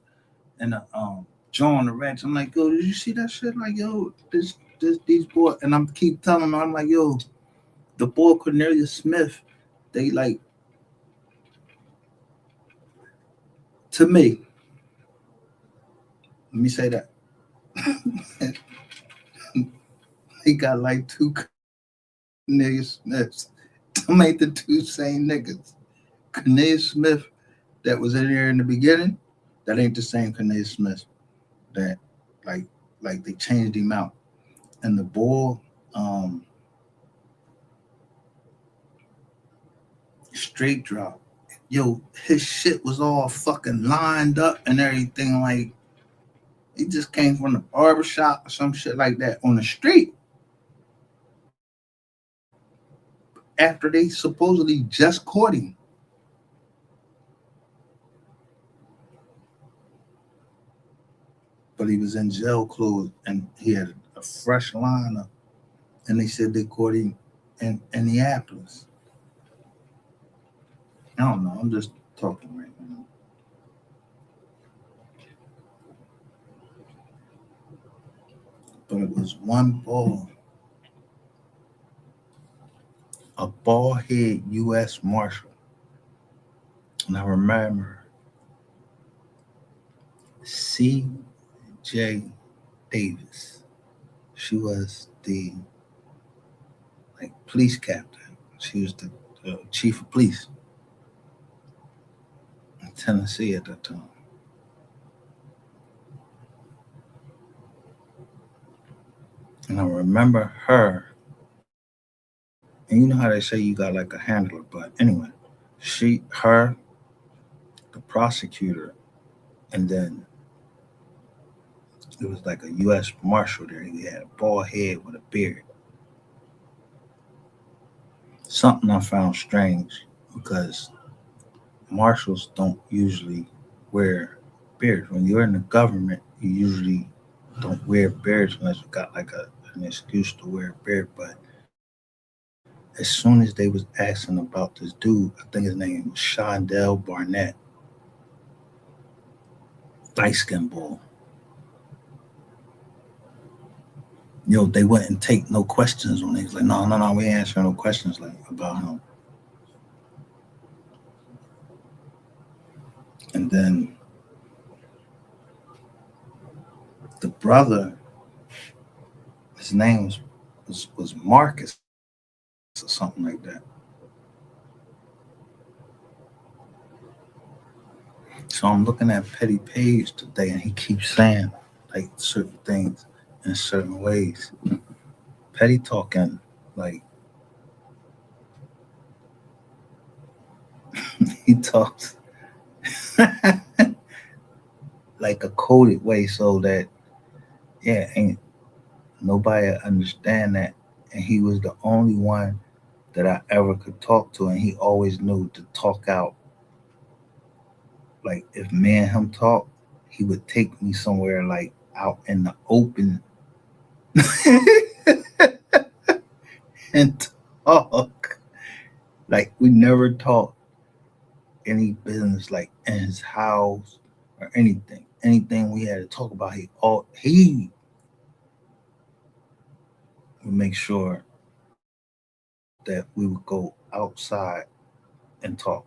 jaw on the racks. I'm like, yo, did you see that shit? Like, yo, this these boys, and I'm keep telling them, I'm like, yo, the boy Cornelius Smith, they like, to me, let me say that. He got like two Cornelius Smiths. Them ain't the two same niggas. Cornelius Smith that was in there in the beginning, that ain't the same Cornelius Smith that like like they changed him out. And the boy, um, straight drop. Yo, his shit was all fucking lined up and everything. Like he just came from the barbershop or some shit like that on the street after they supposedly just caught him. But he was in jail clothes and he had a fresh lineup. And they said they caught him in Indianapolis. I don't know. I'm just talking right now. But it was one ball, a ball head U.S. Marshal. And I remember C.J. Davis. She was the like police captain. She was the chief of police in Tennessee at that time. And I remember her, and you know how they say you got like a handler, but anyway, her, the prosecutor, and then it was like a U.S. Marshal there. He had a bald head with a beard. Something I found strange because marshals don't usually wear beards. When you're in the government, you usually don't wear beards unless you got like an excuse to wear a beard. But as soon as they was asking about this dude, I think his name was Shondell Barnett, light skin bull. They wouldn't take no questions on it. He's like, no, no, no, we ain't answering no questions like about him. And then the brother, his name was Marcus or something like that. So I'm looking at Petty Page today, and he keeps saying like certain things in certain ways. Petty talking like He talks like a coded way so that, yeah, ain't nobody understand that. And he was the only one that I ever could talk to, and he always knew to talk out. Like if me and him talk, he would take me somewhere like out in the open and talk. Like we never talked any business like in his house or anything. Anything we had to talk about, he would make sure that we would go outside and talk.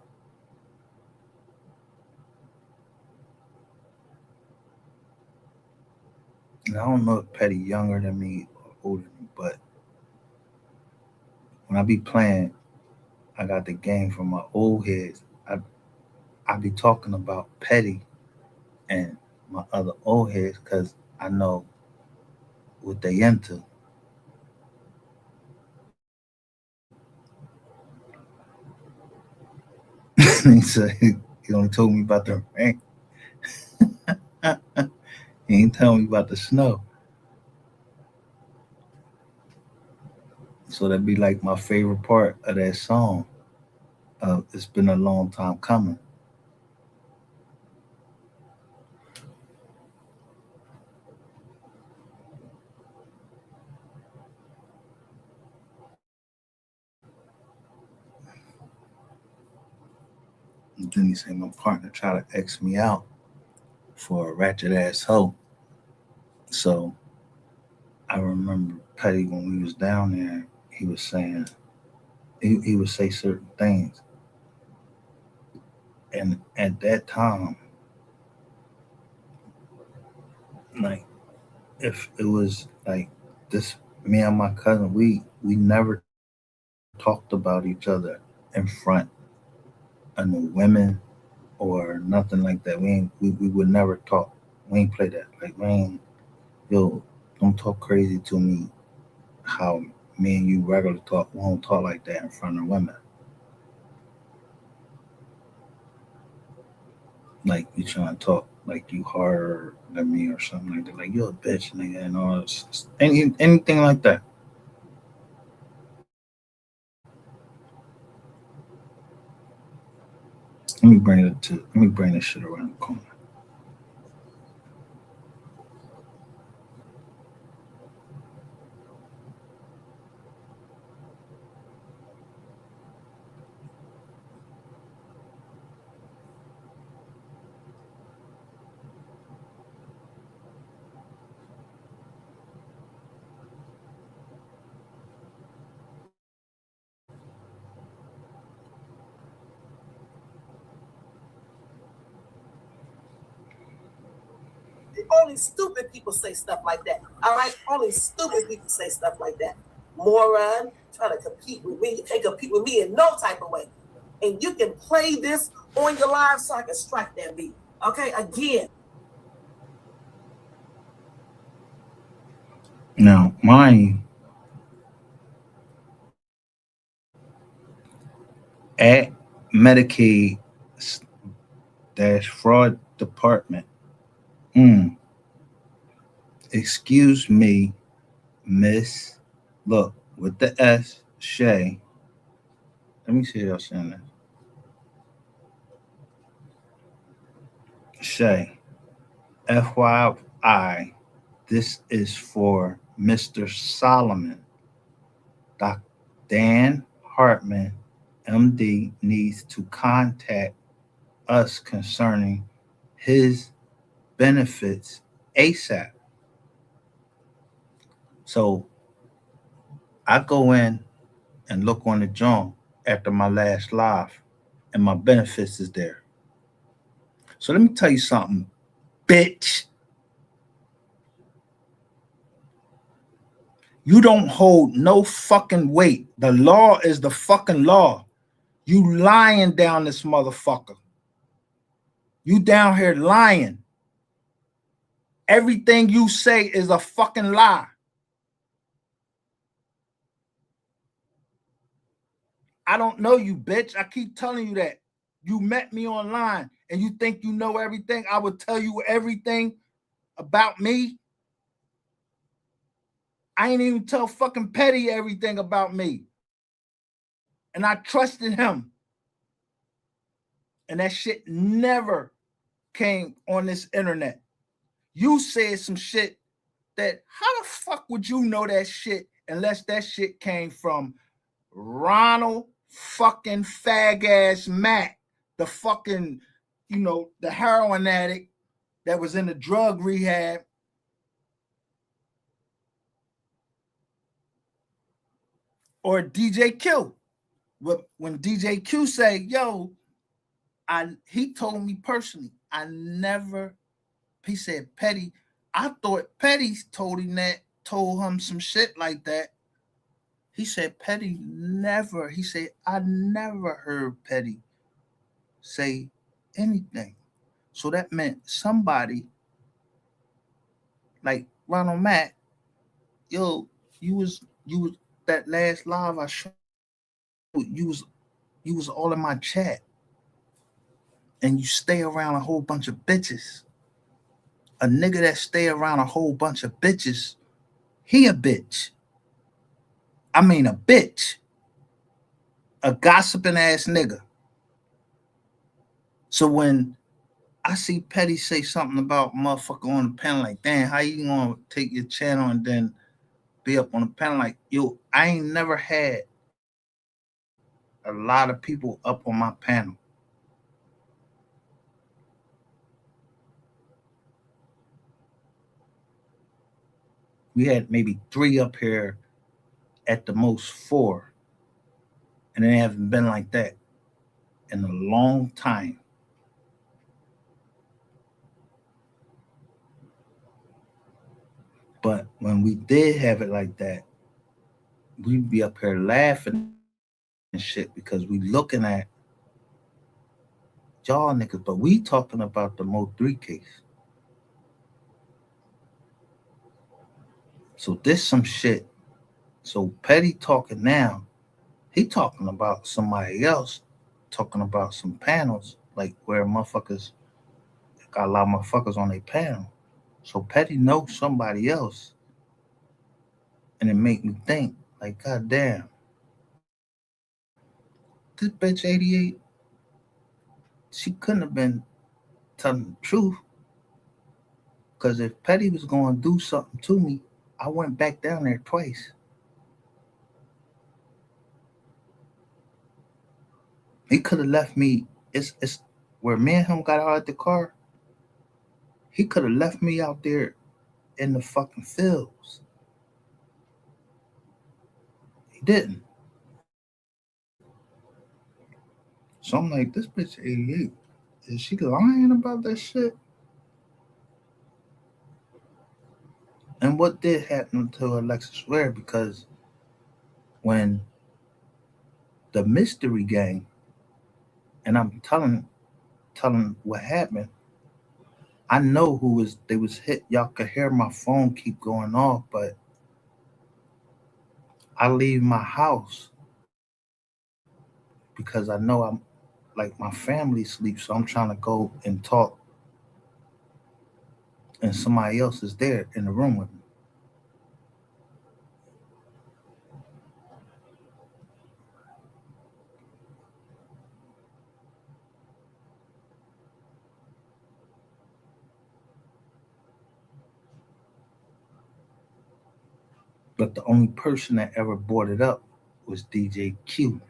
And I don't know if Petty younger than me or older than me, but when I be playing, I got the game from my old heads. I be talking about Petty and my other old heads because I know what they into. He said he only told me about the rain. He ain't telling me about the snow. So that'd be like my favorite part of that song. It's been a long time coming. And then he said my partner tried to X me out for a ratchet ass hoe. So I remember Petty when we was down there, he was saying he would say certain things. And at that time, like if it was like this, me and my cousin, we never talked about each other in front of no women or nothing like that. We would never talk. We ain't play that. Like we ain't, yo, don't talk crazy to me how me and you regularly talk. We don't talk like that in front of women. Like you trying to talk like you harder than me or something like that. Like you're a bitch, nigga, and all this, anything like that. Let me bring this shit around the corner. Only stupid people say stuff like that. All right? Only stupid people say stuff like that. Moron, trying to compete with me. You can't compete with me in no type of way. And you can play this on your live so I can strike that beat. Okay? Again. Now, mind you, at Medicaid dash fraud department. Mm, excuse me, Miss. Look, with the S, Shay. Let me see y'all saying that. Shay. FYI, this is for Mr. Solomon. Dr. Dan Hartman, MD, needs to contact us concerning his benefits ASAP. So I go in and look on the joint after my last live, and my benefits is there. So let me tell you something, bitch. You don't hold no fucking weight. The law is the fucking law. You lying down this motherfucker. You down here lying. Everything you say is a fucking lie. I don't know you, bitch. I keep telling you that. you met me online and you think you know everything, I would tell you everything about me. I ain't even tell fucking Petty everything about me. And I trusted him. And that shit never came on this internet. You said some shit that, how the fuck would you know that shit unless that shit came from Ronald fucking fag ass Mack, the fucking, the heroin addict that was in the drug rehab. Or DJ Q. When DJ Q say, yo, he told me personally, he said, Petty, I thought Petty told him some shit like that. He said, Petty never, he said, I never heard Petty say anything. So that meant somebody like Ronald Mack, yo, you was that last live I showed, you was all in my chat. And you stay around a whole bunch of bitches. A nigga that stay around a whole bunch of bitches, he a bitch. I mean a bitch. A gossiping ass nigga. So when I see Petty say something about motherfucker on the panel, like, damn, how you gonna take your channel and then be up on the panel? Like, yo, I ain't never had a lot of people up on my panel. We had maybe 3 up here, at the most 4. And it haven't been like that in a long time. But when we did have it like that, we'd be up here laughing and shit because we looking at y'all niggas, but we talking about the Mo 3 case. So this some shit. So Petty talking now, he talking about somebody else, talking about some panels, like where motherfuckers got a lot of motherfuckers on their panel. So Petty knows somebody else. And it make me think, like, goddamn, this bitch 88, she couldn't have been telling the truth. Because if Petty was going to do something to me, I went back down there twice. He could have left me. It's where me and him got out of the car. He could have left me out there in the fucking fields. He didn't. So I'm like, this bitch 88. Is she lying about that shit? And what did happen to Alexis Ware? Because when the mystery gang, and I'm telling what happened, I know they was hit. Y'all could hear my phone keep going off, but I leave my house because I know I'm like my family sleeps, so I'm trying to go and talk, and somebody else is there in the room with me. But the only person that ever brought it up was DJ Q.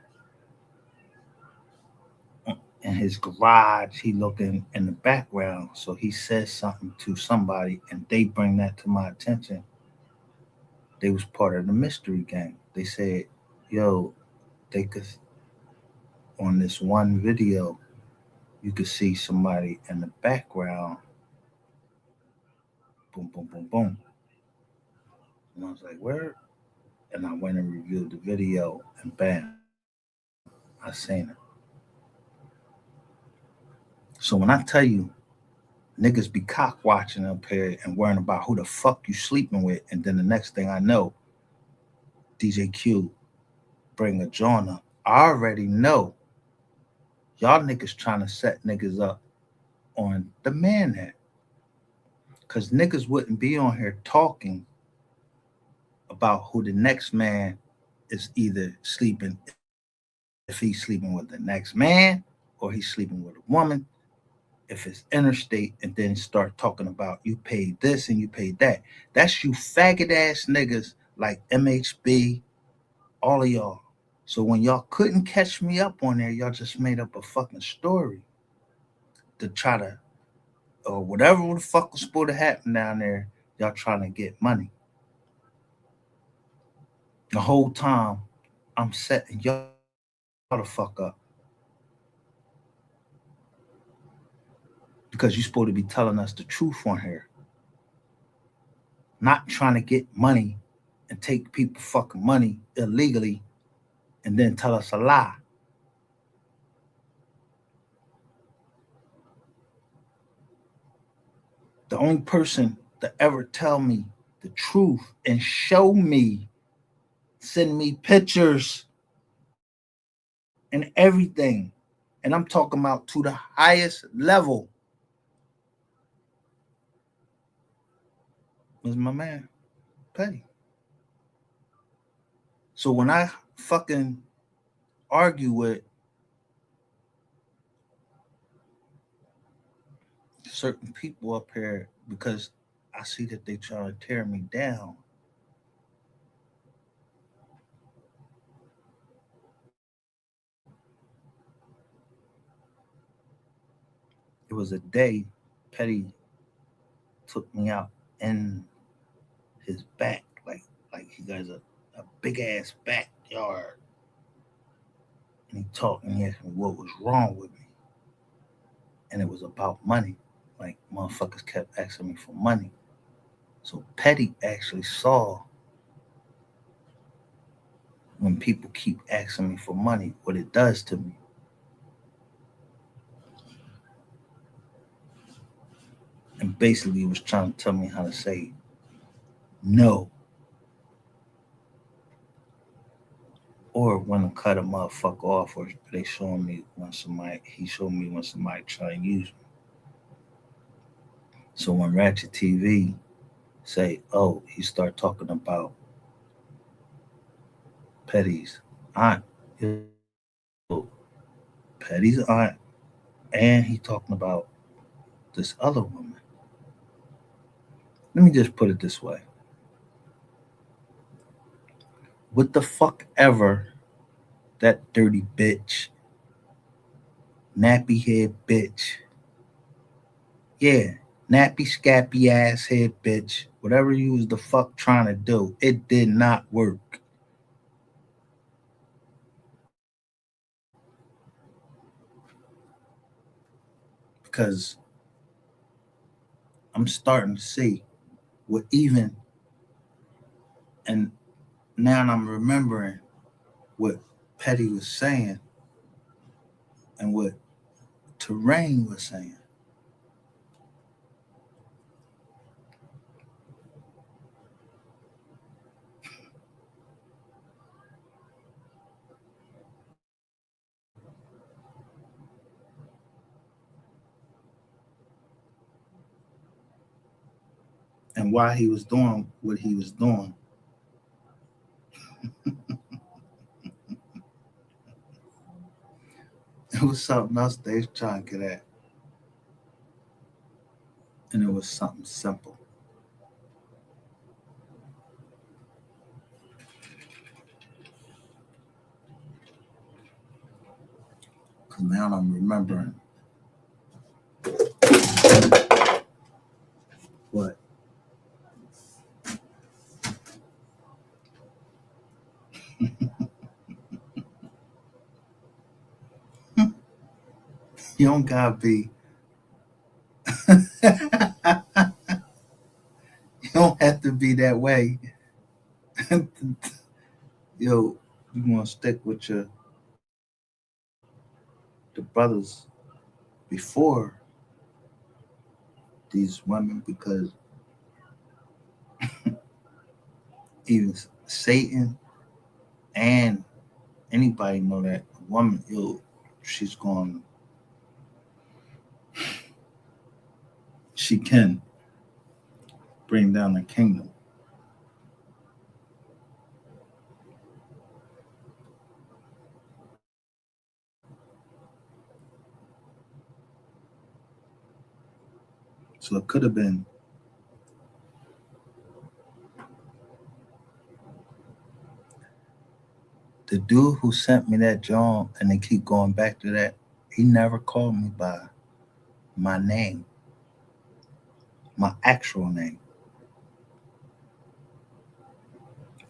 In his garage, he looking in the background. So he says something to somebody and they bring that to my attention. They was part of the mystery gang. They said, yo, they could, on this one video, you could see somebody in the background. Boom, boom, boom, boom. And I was like, where? And I went and reviewed the video and bam, I seen it. So when I tell you, niggas be cock watching up here and worrying about who the fuck you sleeping with, and then the next thing I know, DJ Q bring a joint up. I already know Y'all niggas trying to set niggas up on the man net. Because niggas wouldn't be on here talking about who the next man is either sleeping, if he's sleeping with the next man or he's sleeping with a woman, if it's interstate, and then start talking about you paid this and you paid that. That's you faggot ass niggas like MHB, all of y'all. So when y'all couldn't catch me up on there, y'all just made up a fucking story to try to, or whatever the fuck was supposed to happen down there, y'all trying to get money. The whole time I'm setting y'all the fuck up. Because you're supposed to be telling us the truth on here. Not trying to get money and take people fucking money illegally and then tell us a lie. The only person to ever tell me the truth and show me, send me pictures and everything, and I'm talking about to the highest level, was my man Petty. So when I fucking argue with certain people up here because I see that they trying to tear me down, it was a day Petty took me out in his back, like he has a big ass backyard, and he talked and he asked me what was wrong with me, and it was about money. Like motherfuckers kept asking me for money. So Petty actually saw when people keep asking me for money what it does to me. And basically he was trying to tell me how to say no. Or when to cut a motherfucker off, or they showing me when he showed me when somebody try to use me. So when Ratchet TV say, oh, he start talking about Petty's aunt, Petty's aunt, and he talking about this other woman. Let me just put it this way. What the fuck ever that dirty bitch, nappy head bitch, yeah, nappy scappy ass head bitch, whatever you was the fuck trying to do, it did not work. Because I'm starting to see what even, and now I'm remembering what Petty was saying and what Terrain was saying. And why he was doing what he was doing. It was something else they was trying to get at. And it was something simple. Because now I'm remembering what you don't gotta be. You don't have to be that way. Yo, you want to stick with the brothers before these women, because even Satan and anybody know that a woman, yo, she's going she can bring down the kingdom. So it could have been the dude who sent me that joint, and they keep going back to that. He never called me by my name, my actual name.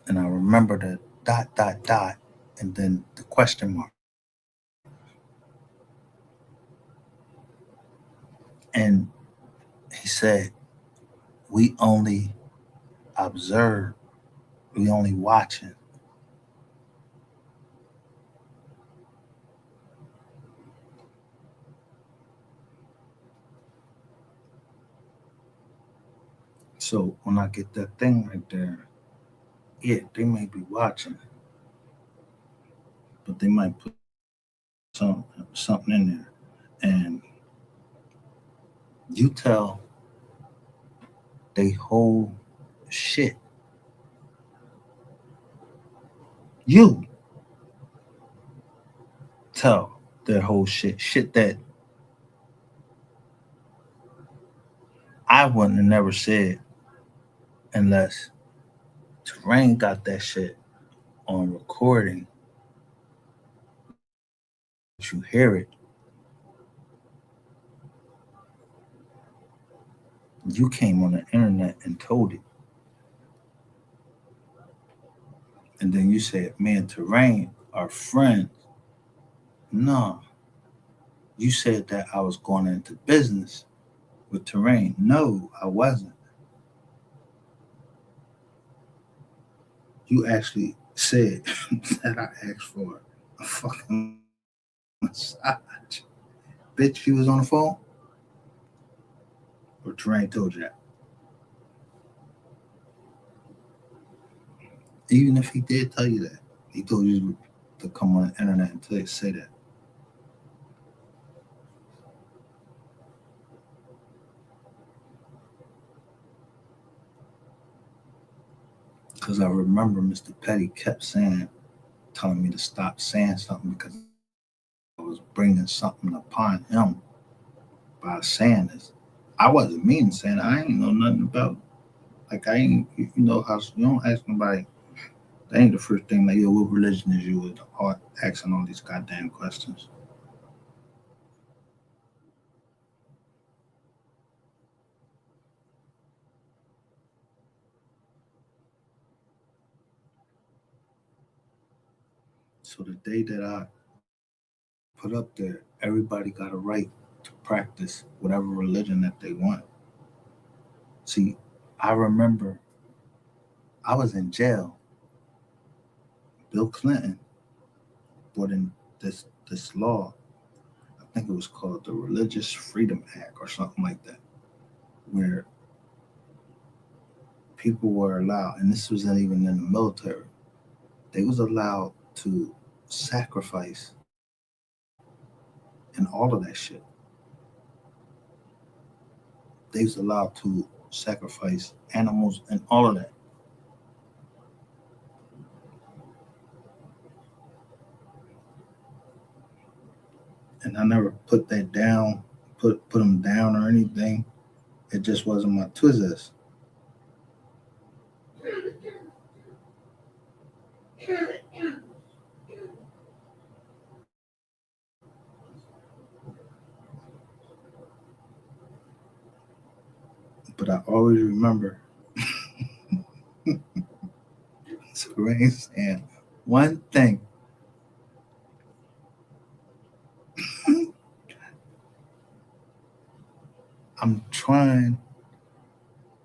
And I remember the dot, dot, dot, and then the question mark. And he said, we only observe, we only watching. So when I get that thing right there, yeah, they may be watching, but they might put something in there. And you tell they whole shit. You tell their whole shit. Shit that I wouldn't have never said unless Terrain got that shit on recording. If you hear it, you came on the internet and told it. And then you said, me and Terrain are friends. No. You said that I was going into business with Terrain. No, I wasn't. You actually said that I asked for a fucking massage. Bitch, you was on the phone? Or Terrain told you that? Even if he did tell you that, he told you to come on the internet and say that. Because I remember Mr. Petty kept telling me to stop saying something because I was bringing something upon him by saying this. I wasn't mean saying it. I ain't know nothing about. Like I ain't, you know how you don't ask nobody. That ain't the first thing. Like, yo, what religion is you? With asking all these goddamn questions. So the day that I put up there, everybody got a right to practice whatever religion that they want. See, I remember I was in jail. Bill Clinton put in this law. I think it was called the Religious Freedom Act or something like that, where people were allowed, and this wasn't even in the military, they was allowed to sacrifice and all of that shit. They was allowed to sacrifice animals and all of that. And I never put that down, put them down or anything. It just wasn't my twizzers. But I always remember Terrain saying one thing. I'm trying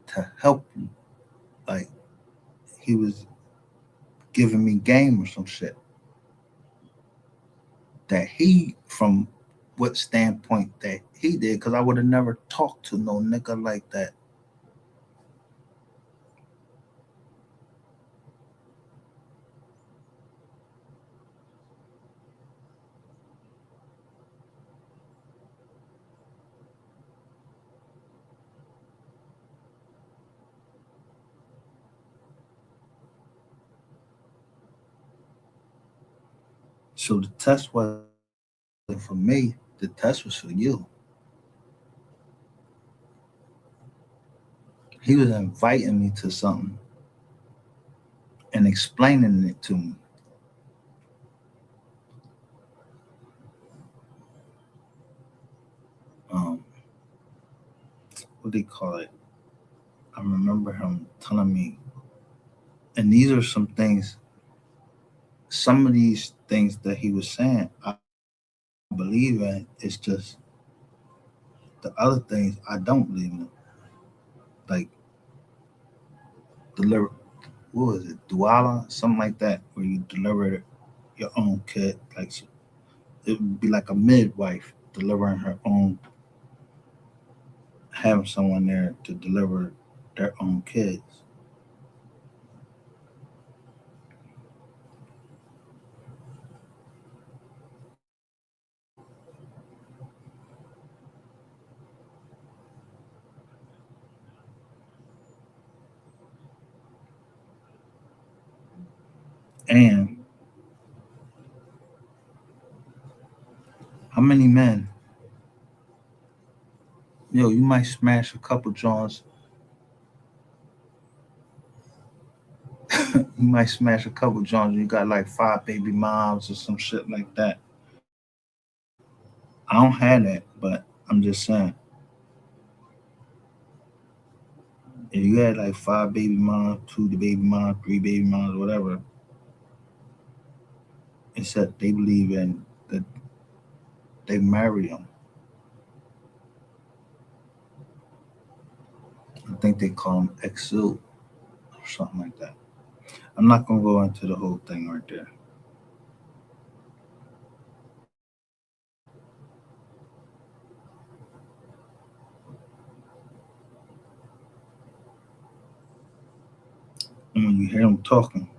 to help you. Like he was giving me game or some shit. That he, from what standpoint that he did, because I would have never talked to no nigga like that. So the test wasn't for me. The test was for you. He was inviting me to something and explaining it to me. Um, what do you call it? I remember him telling me, and these are some things. Some of these things that he was saying, I believe in. It's just the other things I don't believe in. Like deliver, what was it, Douala, something like that, where you deliver your own kid. Like it would be like a midwife delivering her own, having someone there to deliver their own kids. And how many men, you might smash a couple joints. You might smash a couple joints. You got like 5 baby moms or some shit like that. I don't have that, but I'm just saying, if you had like 5 baby moms, 2 baby moms, 3 baby moms, whatever, except they believe in that they marry them. I think they call them exu or something like that. I'm not gonna go into the whole thing right there. And when you hear them talking,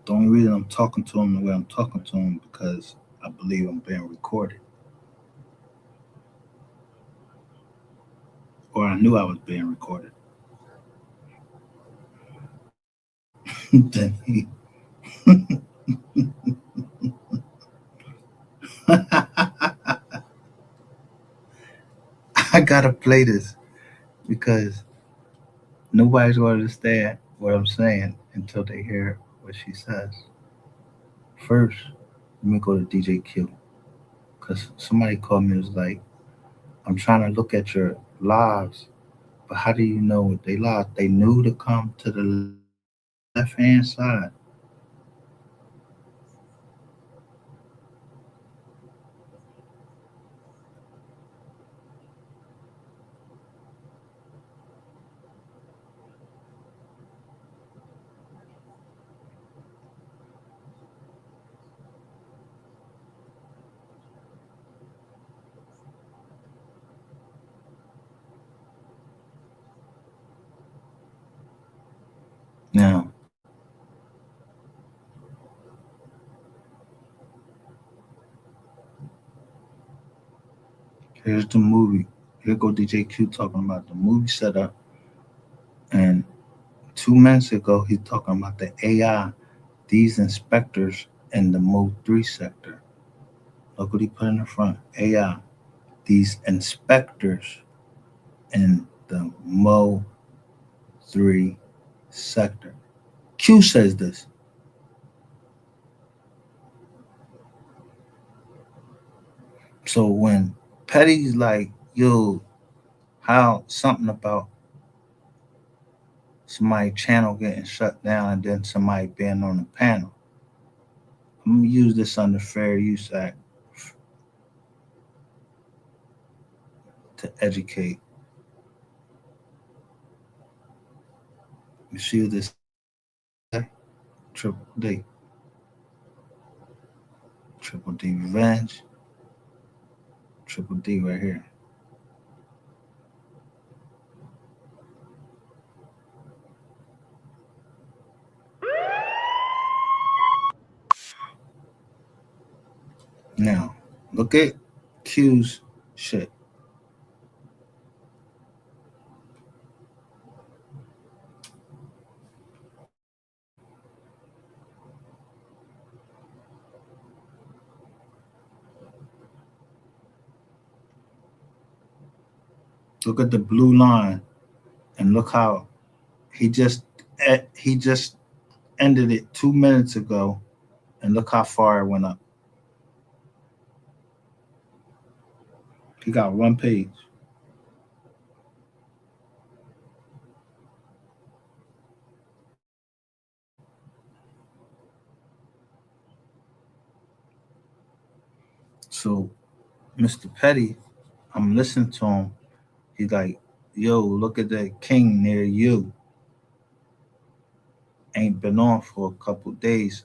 the only reason I'm talking to them the way I'm talking to them because I believe I'm being recorded, or I knew I was being recorded. Then I gotta play this because nobody's gonna understand what I'm saying until they hear what she says. First, let me go to DJ Q because somebody called me and was like, I'm trying to look at your lives, but how do you know what they live? They knew to come to the left hand side. Now, here's the movie. Here go DJ Q talking about the movie setup. And 2 minutes ago, he's talking about the AI, these inspectors in the Mo 3 sector. Look what he put in the front. AI, these inspectors in the Mo 3 sector. Q says this. So when Petty's like, yo, how something about somebody channel getting shut down and then somebody being on the panel, I'm gonna use this under Fair Use Act to educate. You see what this say? Triple D. Triple D Revenge. Triple D right here. Now, look at Q's shit. Look at the blue line, and look how he just ended it 2 minutes ago, and look how far it went up. He got one page. So, Mr. Petty, I'm listening to him. He's like, yo, look at that king near you. Ain't been on for a couple days.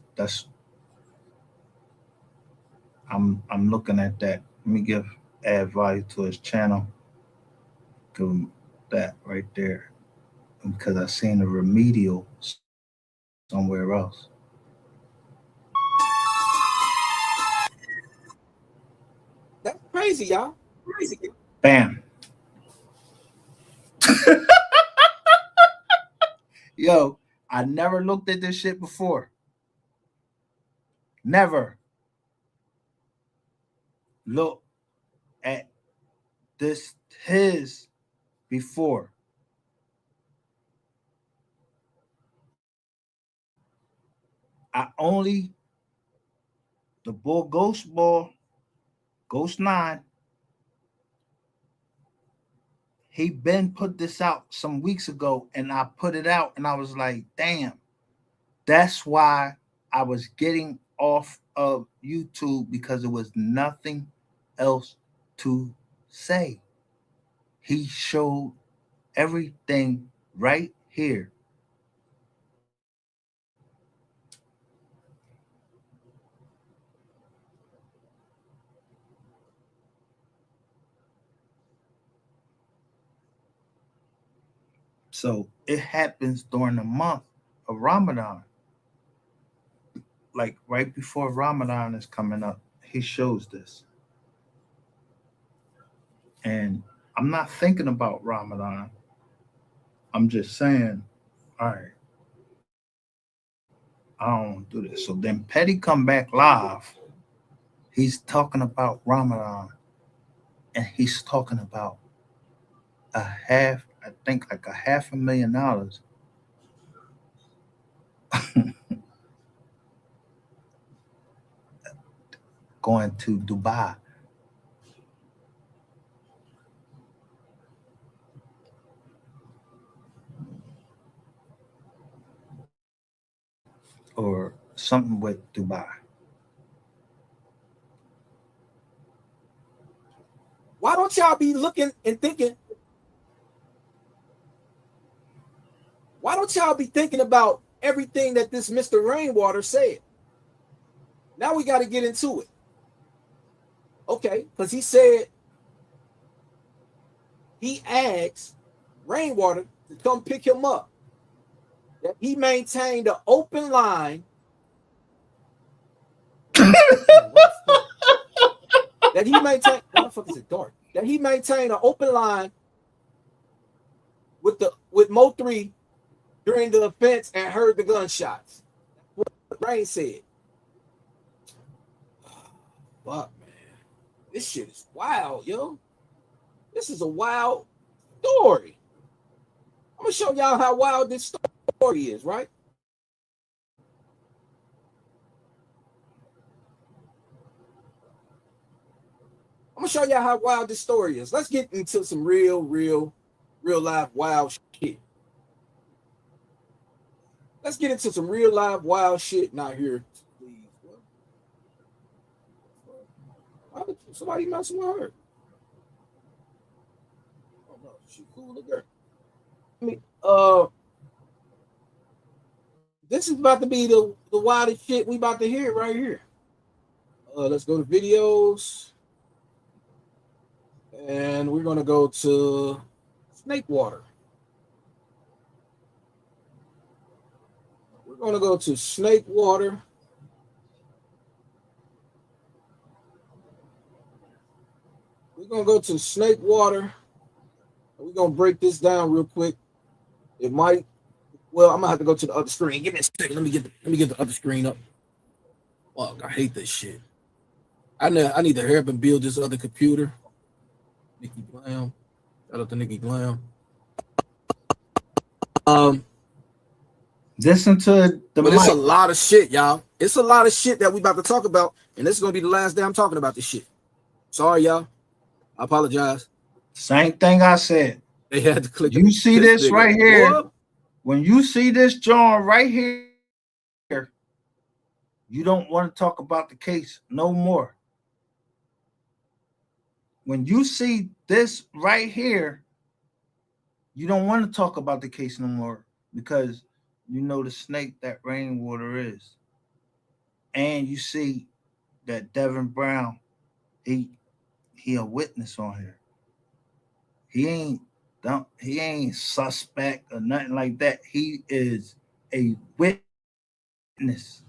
I'm looking at that. Let me add value to his channel. Give him that right there. Because I seen a remedial somewhere else. That's crazy, y'all. Crazy. Bam. Yo, I never looked at this shit before. Never. Look at his before. I only the bull Ghost 9. He been put this out some weeks ago, and I put it out, and I was like, damn, that's why I was getting off of YouTube, because there was nothing else to say. He showed everything right here. So it happens during the month of Ramadan. Like right before Ramadan is coming up, he shows this. And I'm not thinking about Ramadan. I'm just saying, all right, I don't do this. So then Petty come back live. He's talking about Ramadan. And he's talking about I think like $500,000 going to Dubai. Or something with Dubai. Why don't y'all be looking and thinking? Why don't y'all be thinking about everything that this Mr. Rainwater said? Now we got to get into it. Okay, because he said he asked Rainwater to come pick him up. That he maintained an open line. That he maintained. Why the fuck is it dark? That he maintained an open line with Mo3 during the offense and heard the gunshots. What Rain said. Fuck, man. This shit is wild, yo. This is a wild story. I'm gonna show y'all how wild this story is, right? I'm gonna show y'all how wild this story is. Let's get into some real live wild shit. Let's get into some real live wild shit. Not here, please. Somebody messing with her. Oh no, she cool, look at her. I mean, this is about to be the wildest shit we about to hear right here. Let's go to videos. And we're going to go to Snake Water. We're going to go to Snake Water. We're going to go to Snake Water. We're going to break this down real quick. It might, well, I'm going to have to go to the other screen. Give me a second. Let me get the other screen up. Fuck, I hate this shit. I need to hurry up and build this other computer. Mickey Brown. Shout out to Nikki Glam. Listen to the But it's a mic. lot of shit, y'all. It's a lot of shit that we about to talk about, and this is gonna be the last day I'm talking about this shit. Sorry, y'all. I apologize. Same thing I said. They had to click. You see this nigga. right here. Boy. When you see this John right here, you don't want to talk about the case no more. When you see this right here, you don't want to talk about the case no more because you know the snake that Rainwater is. And you see that Devin Brown, he a witness on here. He ain't suspect or nothing like that. He is a witness.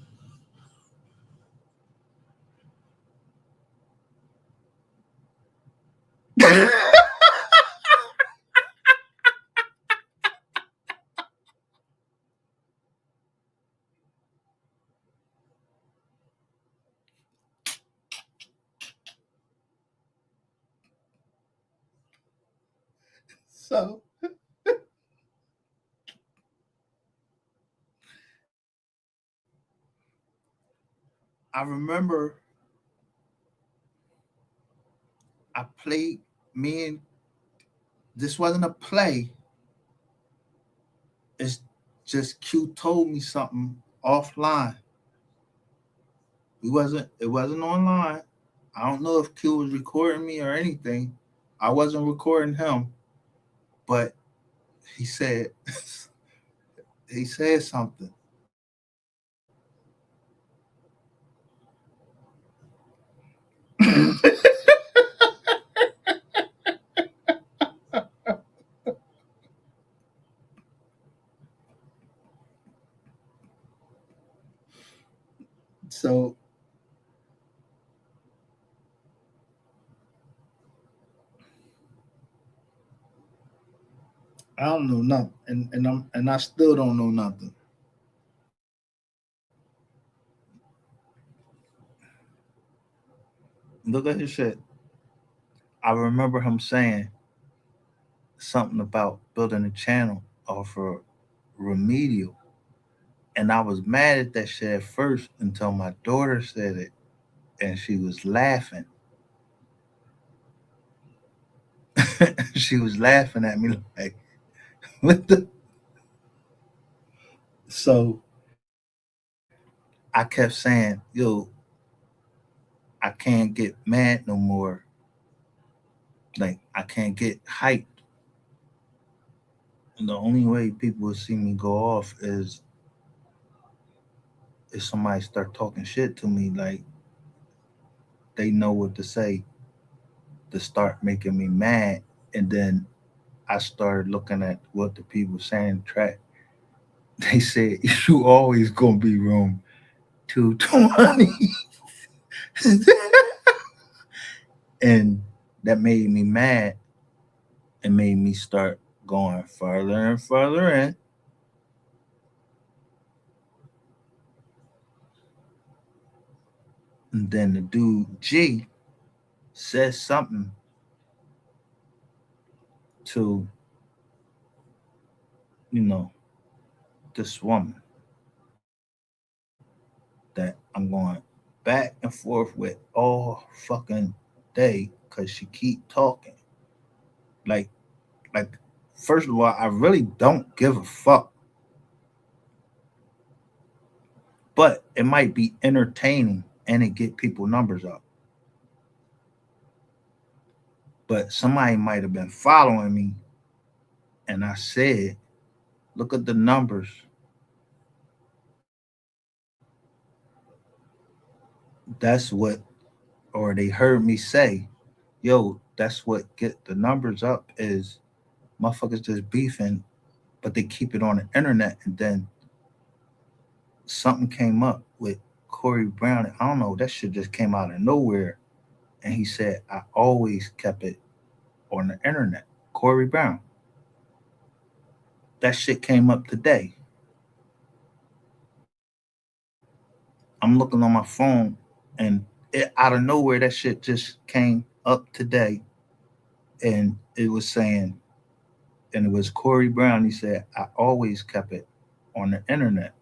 So I remember I played this wasn't a play. It's just Q told me something offline. It wasn't online. I don't know if Q was recording me or anything. I wasn't recording him, but he said he said something. So I don't know nothing, and I still don't know nothing. Look at his shit. I remember him saying something about building a channel off of Remedial, and I was mad at that shit at first until my daughter said it, and she was laughing. She was laughing at me like, "What the?" So I kept saying, "Yo, I can't get mad no more. Like I can't get hyped. And the only way people will see me go off is if somebody start talking shit to me, like they know what to say to start making me mad." And then I started looking at what the people saying in the track. They said you always gonna be room 220. And that made me mad and made me start going further and further in. And then the dude G says something to, you know, this woman that I'm going back and forth with all fucking day because she keep talking. Like, like, first of all, I really don't give a fuck. But it might be entertaining and it get people numbers up. But somebody might have been following me and I said, look at the numbers. That's what, or they heard me say, yo, that's what get the numbers up is motherfuckers just beefing, but they keep it on the internet. And then something came up with Corey Brown. I don't know, that shit just came out of nowhere. And he said, I always kept it on the internet. Corey Brown. That shit came up today. I'm looking on my phone and out of nowhere, that shit just came up today. and it was saying, and it was Corey Brown. He said, "I always kept it on the internet."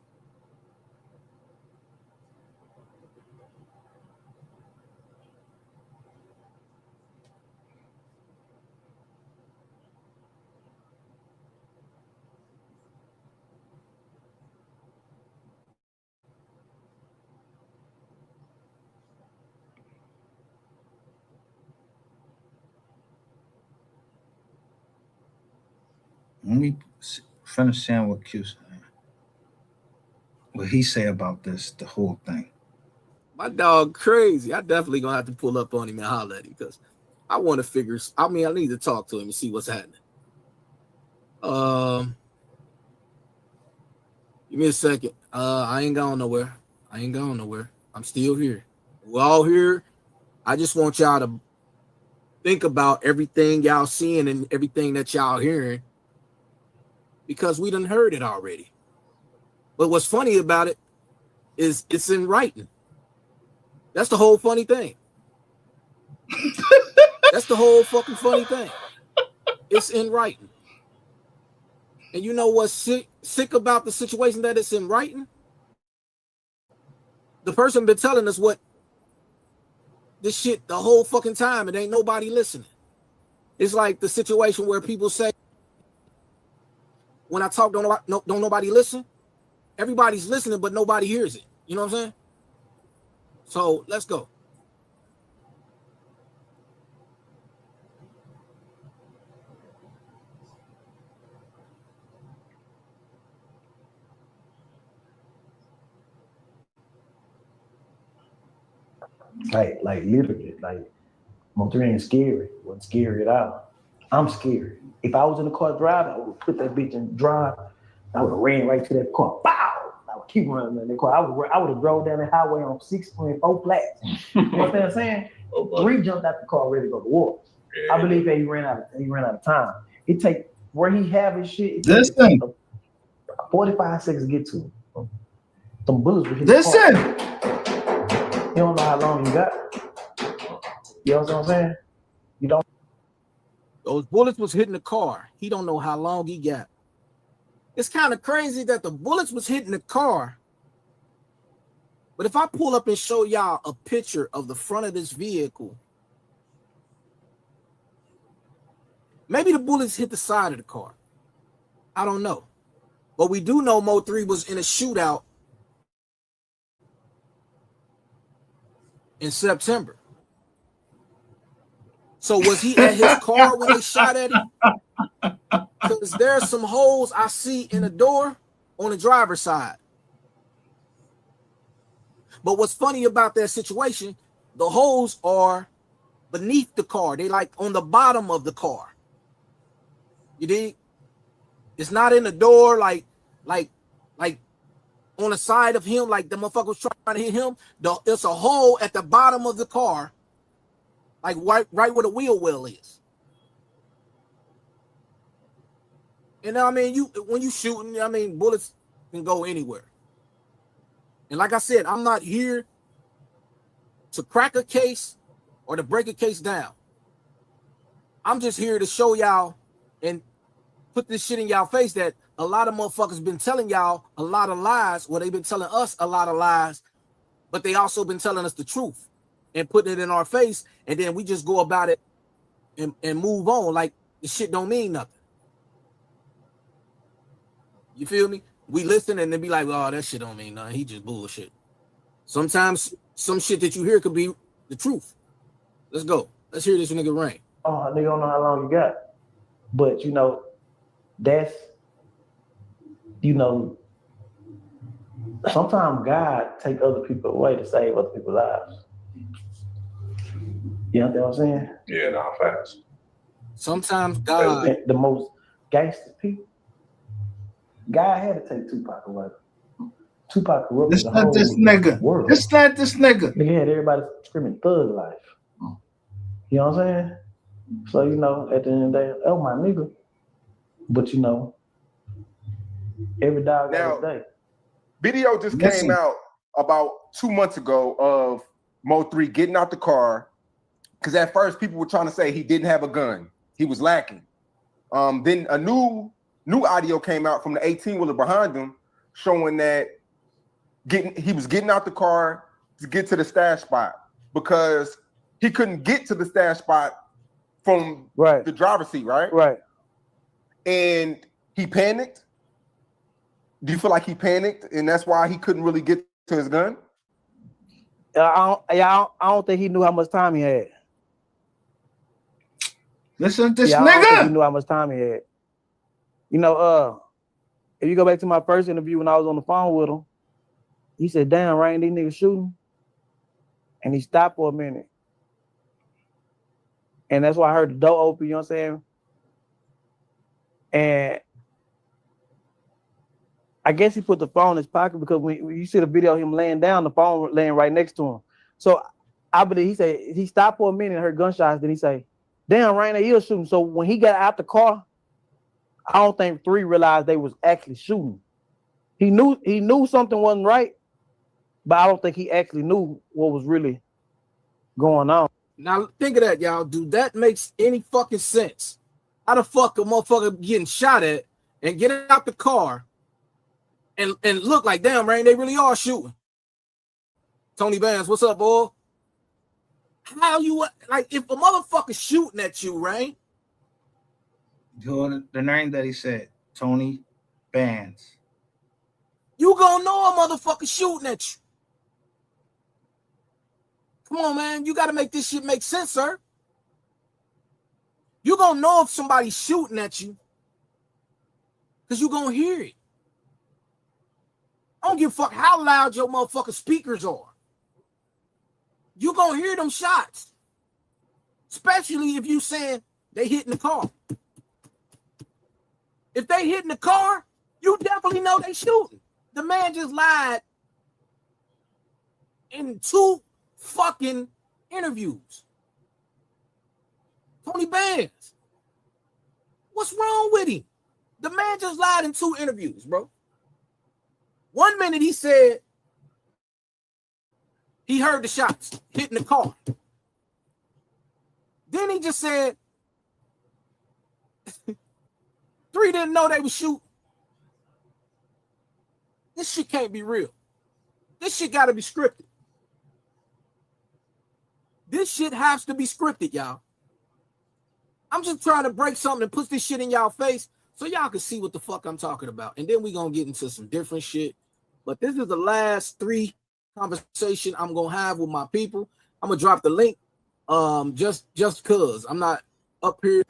Let me finish saying what Q said. What he say about this, the whole thing. My dog crazy. I definitely gonna have to pull up on him and holler at him because I want to figure. I mean, I need to talk to him and see what's happening. Give me a second. I ain't going nowhere. I'm still here. We're all here. I just want y'all to think about everything y'all seeing and everything that y'all hearing because we done heard it already. But what's funny about it is it's in writing. That's the whole funny thing. That's the whole fucking funny thing. It's in writing. And you know what's sick about the situation that it's in writing? The person been telling us what this shit the whole fucking time and ain't nobody listening. It's like the situation where people say, when I talk, don't nobody listen. Everybody's listening, but nobody hears it. You know what I'm saying? So let's go. Like literally, like Mo3 ain't scary. Wasn't scary at all. I'm scared. If I was in the car driving, I would put that bitch in drive. I would have ran right to that car. Bow! I would keep running in the car. I would have drove down the highway on 6.4 flats. You know what I'm saying? 3 jumped out the car ready to go to war. Yeah. I believe that he ran out of time. It take where he have his shit. This thing 45 seconds to get to him. Some bullets would hit this the car. thing. You don't know how long you got. You know what I'm saying? You don't. Those bullets was hitting the car. He don't know how long he got. It's kind of crazy that the bullets was hitting the car. But if I pull up and show y'all a picture of the front of this vehicle, maybe the bullets hit the side of the car. I don't know. But we do know Mo3 was in a shootout in September. So was he at his car when they shot at him? Because there's some holes I see in the door on the driver's side. But what's funny about that situation, the holes are beneath the car. They like on the bottom of the car. You dig? It's not in the door like on the side of him, like the motherfucker was trying to hit him. It's a hole at the bottom of the car, like right where the wheel well is. And I mean, when you shooting, I mean, bullets can go anywhere. And like I said, I'm not here to crack a case or to break a case down. I'm just here to show y'all and put this shit in y'all face that a lot of motherfuckers been telling y'all a lot of lies. Well, they've been telling us a lot of lies, but they also been telling us the truth and putting it in our face. And then we just go about it and move on like the shit don't mean nothing. You feel me? We listen and then be like, oh, that shit don't mean nothing. He just bullshit. Sometimes some shit that you hear could be the truth. Let's go. Let's hear this nigga Rain. Oh, nigga don't know how long you got. But, you know, that's, you know, sometimes God take other people away to save other people's lives. You know what I'm saying? Yeah, nah, facts. Sometimes God... The most gangster people, God had to take Tupac away. Tupac corrupted the whole this nigga. world. It's not this nigga. Nigga had everybody screaming thug life. You know what I'm saying? So, you know, at the end of the day, oh my nigga. But you know, every dog got his day. Video just came out about 2 months ago of Mo3 getting out the car. Because at first people were trying to say he didn't have a gun. he was lacking. Then a new audio came out from the 18-wheeler behind him, showing that he was getting out the car to get to the stash spot because he couldn't get to the stash spot from the driver's seat, right? Right. And he panicked. Do you feel like he panicked and that's why he couldn't really get to his gun? I don't think he knew how much time he had. Listen to this I don't think he nigga. knew how much time he had. You know, if you go back to my first interview when I was on the phone with him, he said, "Damn, Rain, these niggas shooting." And he stopped for a minute. And that's why I heard the door open, you know what I'm saying? And I guess he put the phone in his pocket because when you see the video of him laying down, the phone laying right next to him. So I believe he said he stopped for a minute and heard gunshots. Then he say, "Damn, Rain, they is shooting." So when he got out the car, I don't think 3 realized they was actually shooting. He knew something wasn't right, but I don't think he actually knew what was really going on. Now think of that, y'all. Do that makes any fucking sense? How the fuck a motherfucker getting shot at and get out the car and look like, damn, Rain, they really are shooting? Tony Bands, what's up, boy? How you like if a motherfucker shooting at you, Rain? The name that he said, Tony Bands. You gonna know a motherfucker shooting at you. Come on, man. You got to make this shit make sense, sir. You gonna know if somebody's shooting at you because you gonna hear it. I don't give a fuck how loud your motherfucking speakers are. You gonna hear them shots. Especially if you saying they hitting the car. If they hitting the car, you definitely know they shooting. The man just lied in 2 fucking interviews. Tony Bands. What's wrong with him? The man just lied in 2 interviews, bro. 1 minute he said he heard the shots hitting the car. Then he just said 3 didn't know they were shooting. This shit can't be real. This shit got to be scripted. This shit has to be scripted, y'all. I'm just trying to break something and put this shit in y'all face so y'all can see what the fuck I'm talking about. And then we're going to get into some different shit. But this is the last 3 conversation I'm going to have with my people. I'm going to drop the link just because I'm not up here.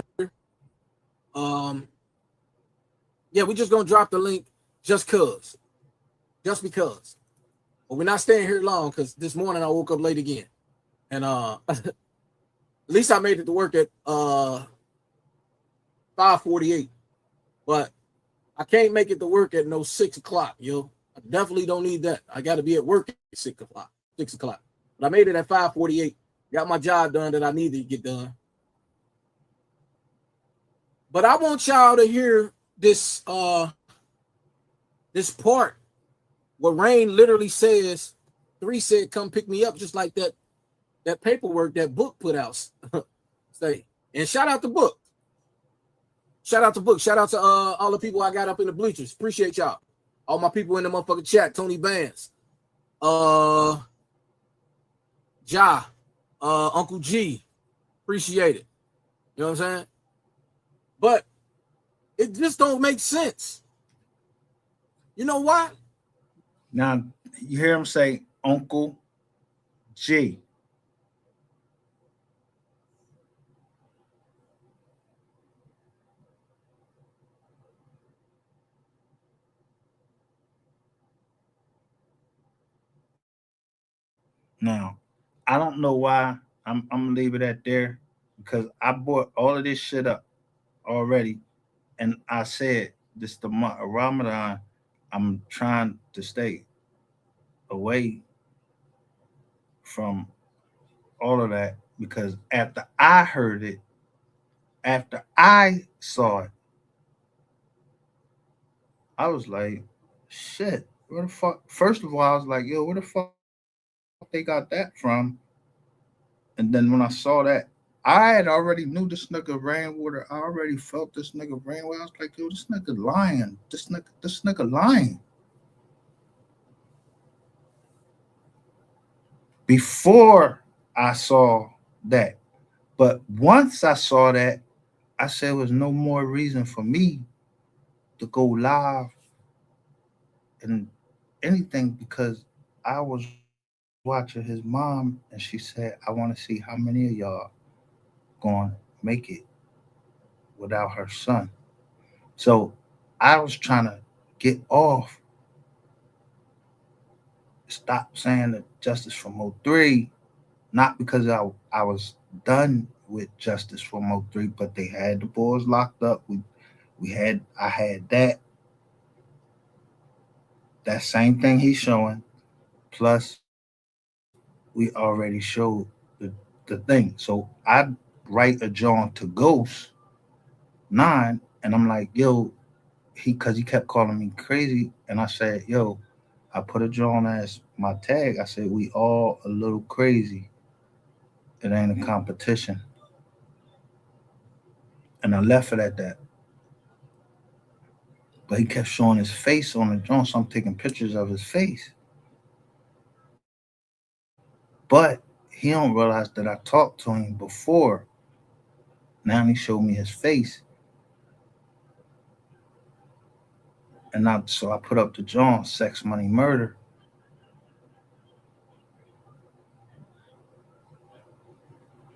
Yeah, we're just going to drop the link just because. Just because. But we're not staying here long because this morning I woke up late again. And at least I made it to work at 5:48. But I can't make it to work at no 6 o'clock, yo. I definitely don't need that. I got to be at work at 6 o'clock. 6 o'clock. But I made it at 5:48. Got my job done that I needed to get done. But I want y'all to hear this this part where Rain literally says, 3 said, "Come pick me up," just like that paperwork that Book put out. Say, and shout out to Book. Shout out to Book. Shout out to all the people I got up in the bleachers. Appreciate y'all. All my people in the motherfucking chat. Tony Bands. Ja. Uncle G. Appreciate it. You know what I'm saying? But it just don't make sense. You know why? Now, you hear him say Uncle G. Now, I don't know why I'm gonna leave it at there because I bought all of this shit up already, and I said this the month of Ramadan. I'm trying to stay away from all of that because after I heard it, after I saw it, I was like, shit, where the fuck? First of all, I was like, yo, where the fuck they got that from? And then when I saw that, I had already knew this nigga rainwater. I already felt this nigga rainwater. I was like, yo, this nigga lying. This nigga lying. Before I saw that. But once I saw that, I said there was no more reason for me to go live and anything because I was watching his mom and she said, I want to see how many of y'all going to make it without her son. So I was trying to get off, stop saying the Justice from '03, not because I was done with Justice from '03, but they had the boys locked up. I had that same thing he's showing. Plus, we already showed the thing. So I write a John to Ghost 9, and I'm like, yo, because he kept calling me crazy, and I said, yo, I put a John as my tag. I said, we all a little crazy. It ain't a competition. And I left it at that. But he kept showing his face on the John, so I'm taking pictures of his face. But he don't realize that I talked to him before. Now he showed me his face. And so I put up the John, Sex, Money, Murder.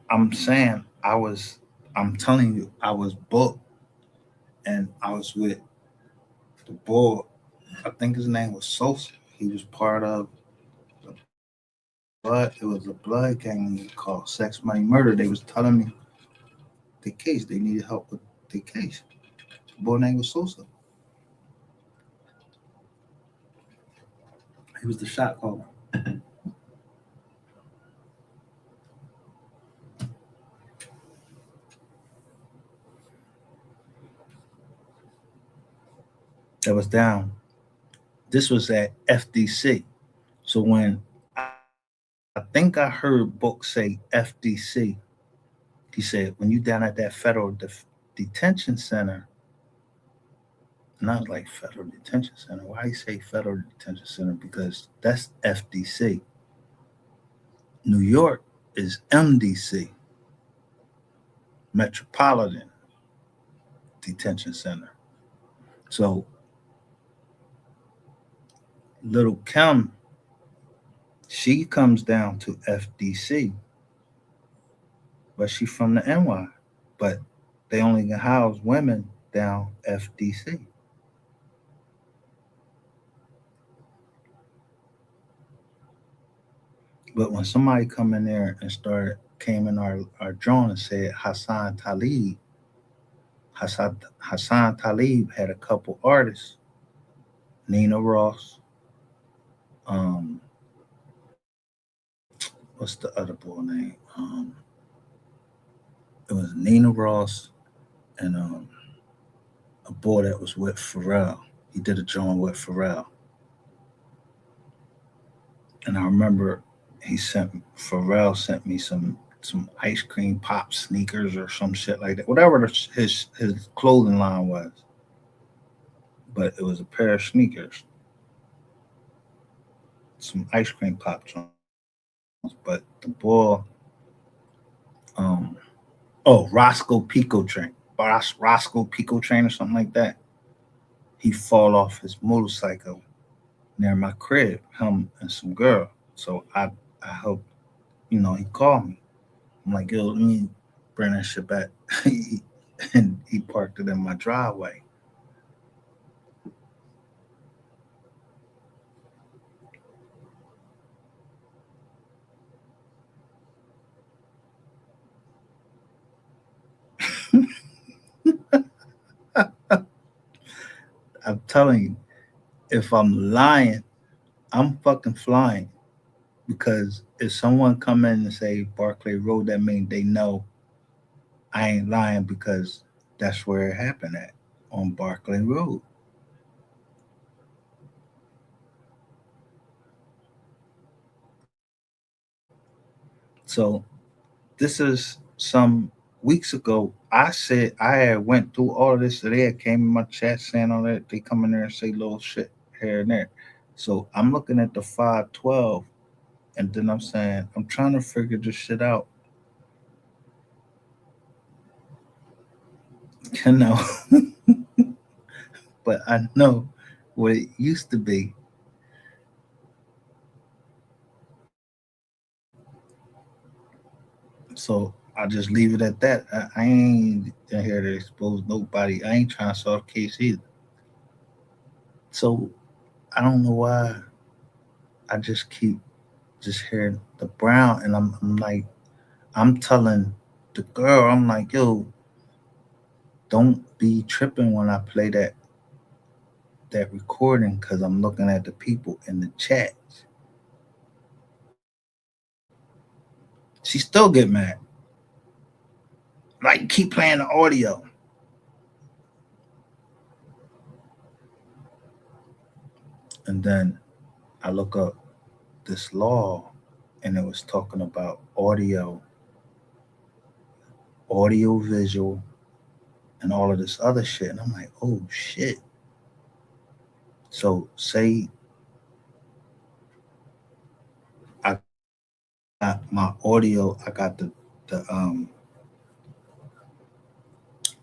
I'm saying I'm telling you, I was booked and I was with the boy. I think his name was Sosa. He was part of the blood. It was a blood gang called Sex, Money, Murder. They was telling me the case. They needed help with the case. The boy name was Sosa. He was the shot caller. That was down. This was at FDC. So when I think I heard Book say FDC, he said, when you down at that federal detention center, and I was like, federal detention center? Why you say federal detention center? Because that's FDC. New York is MDC, Metropolitan Detention Center. So little Kim, she comes down to FDC, but she's from the NY. But they only can house women down FDC. But when somebody come in there and came in our drawing and said Hassan Talib had a couple artists, Nina Ross, um, what's the other boy name? It was Nina Ross and a boy that was with Pharrell. He did a joint with Pharrell. And I remember Pharrell sent me some ice cream pop sneakers or some shit like that. Whatever his clothing line was. But it was a pair of sneakers. Some ice cream pop joints. But the boy Roscoe Pico Train. Roscoe Pico Train or something like that. He fall off his motorcycle near my crib, him and some girl. So I hope, he called me. I'm like, yo, let me bring that shit back. And he parked it in my driveway. I'm telling you, if I'm lying, I'm fucking flying. Because if someone come in and say Barclay Road, that means they know I ain't lying because that's where it happened at, on Barclay Road. So this is some weeks ago, I said I had went through all of this. So they had came in my chat saying all that. They come in there and say little shit here and there. So I'm looking at the 512, and then I'm saying I'm trying to figure this shit out. You know, but I know what it used to be. So I just leave it at that. I ain't in here to expose nobody. I ain't trying to solve the case either. So I don't know why I just keep just hearing the Brown, and I'm like, I'm telling the girl, I'm like, yo, don't be tripping when I play that recording, because I'm looking at the people in the chat. She still get mad. Like, keep playing the audio. And then I look up this law, and it was talking about audio visual, and all of this other shit. And I'm like, oh shit. So say I got my audio, I got the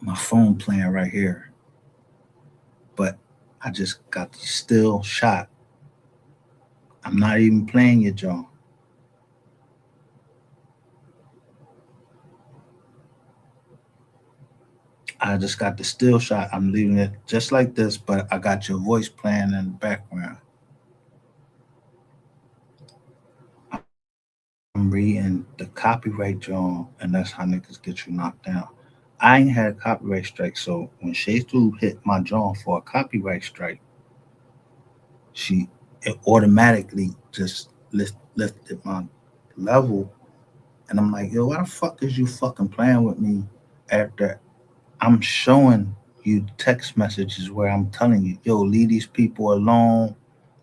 my phone playing right here, but I just got the still shot. I'm not even playing your John. I just got the still shot. I'm leaving it just like this, but I got your voice playing in the background. I'm reading the copyright John, and that's how niggas get you knocked down. I ain't had a copyright strike, so when Shay Stu hit my John for a copyright strike, it automatically just lifted my level, and I'm like, yo, why the fuck is you fucking playing with me after I'm showing you text messages where I'm telling you, yo, leave these people alone.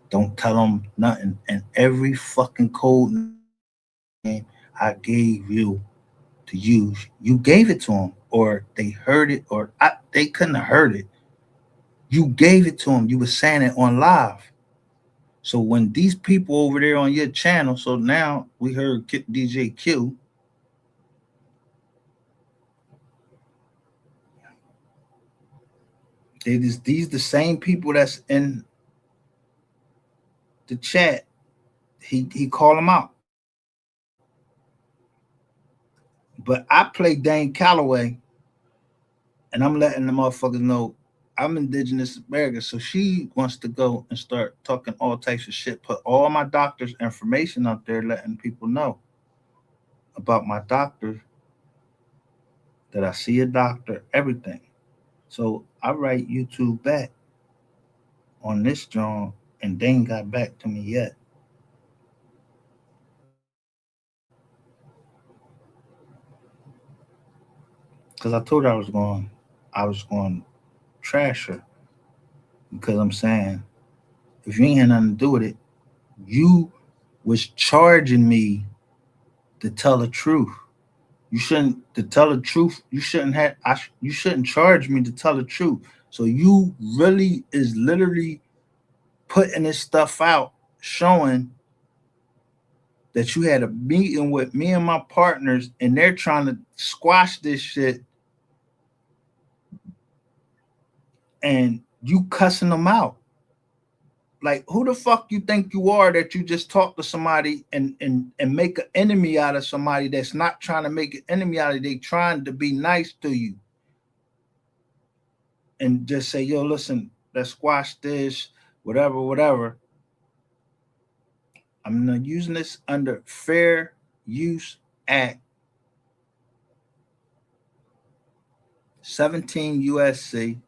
Don't tell them nothing. And every fucking code name I gave you to use, you gave it to them, or they heard it, or they couldn't have heard it. You gave it to them. You were saying it on live. So when these people over there on your channel, so now we heard DJ Q. These the same people that's in the chat. He called them out. But I play Dane Calloway, and I'm letting the motherfuckers know I'm indigenous American. So she wants to go and start talking all types of shit, put all my doctor's information out there, letting people know about my doctor, that I see a doctor, everything. So I write YouTube back on this John, and they ain't got back to me yet. Because I told her I was going to trash her, because I'm saying, if you ain't had nothing to do with it, you was charging me to tell the truth. You shouldn't to tell the truth. You shouldn't have. You shouldn't charge me to tell the truth. So you really is literally putting this stuff out, showing that you had a meeting with me and my partners, and they're trying to squash this shit, and you cussing them out. Like, who the fuck you think you are that you just talk to somebody and make an enemy out of somebody that's not trying to make an enemy out of you? They trying to be nice to you and just say, yo, listen, let's squash this, whatever. I'm not using this under Fair Use Act 17 USC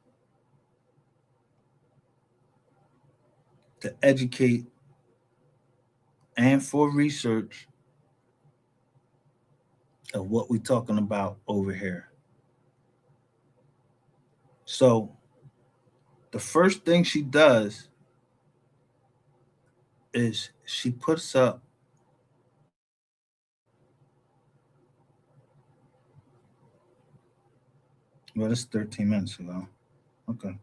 to educate and for research of what we're talking about over here. So the first thing she does is she puts up Well, it's 13 minutes ago. Okay.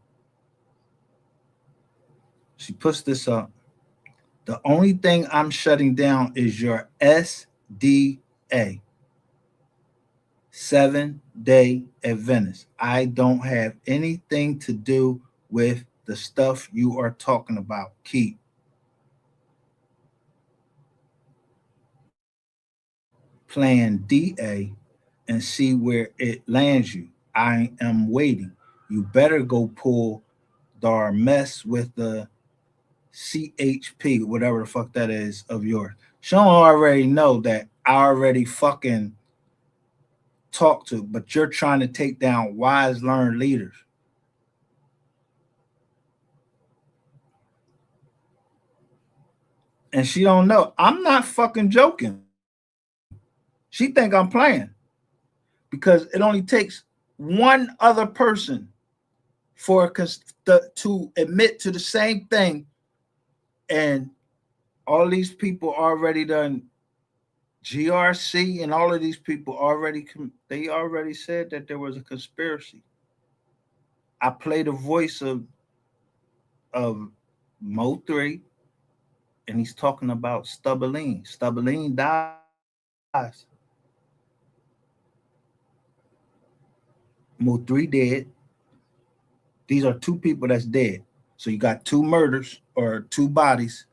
She puts this up. The only thing I'm shutting down is your SDA, 7-day Adventist. I don't have anything to do with the stuff you are talking about. Keep. Plan DA and see where it lands you. I am waiting. You better go pull or mess with the CHP, whatever the fuck that is of yours. She don't already know that I already fucking talked to, but you're trying to take down wise, learned leaders. And she don't know. I'm not fucking joking. She think I'm playing because it only takes one other person for to admit to the same thing, and all these people already done. GRC and all of these people already said that there was a conspiracy. I played the voice of Mo 3, and he's talking about Stubberline. Stubberline dies. Mo 3 dead. These are two people that's dead. So you got two murders or two bodies.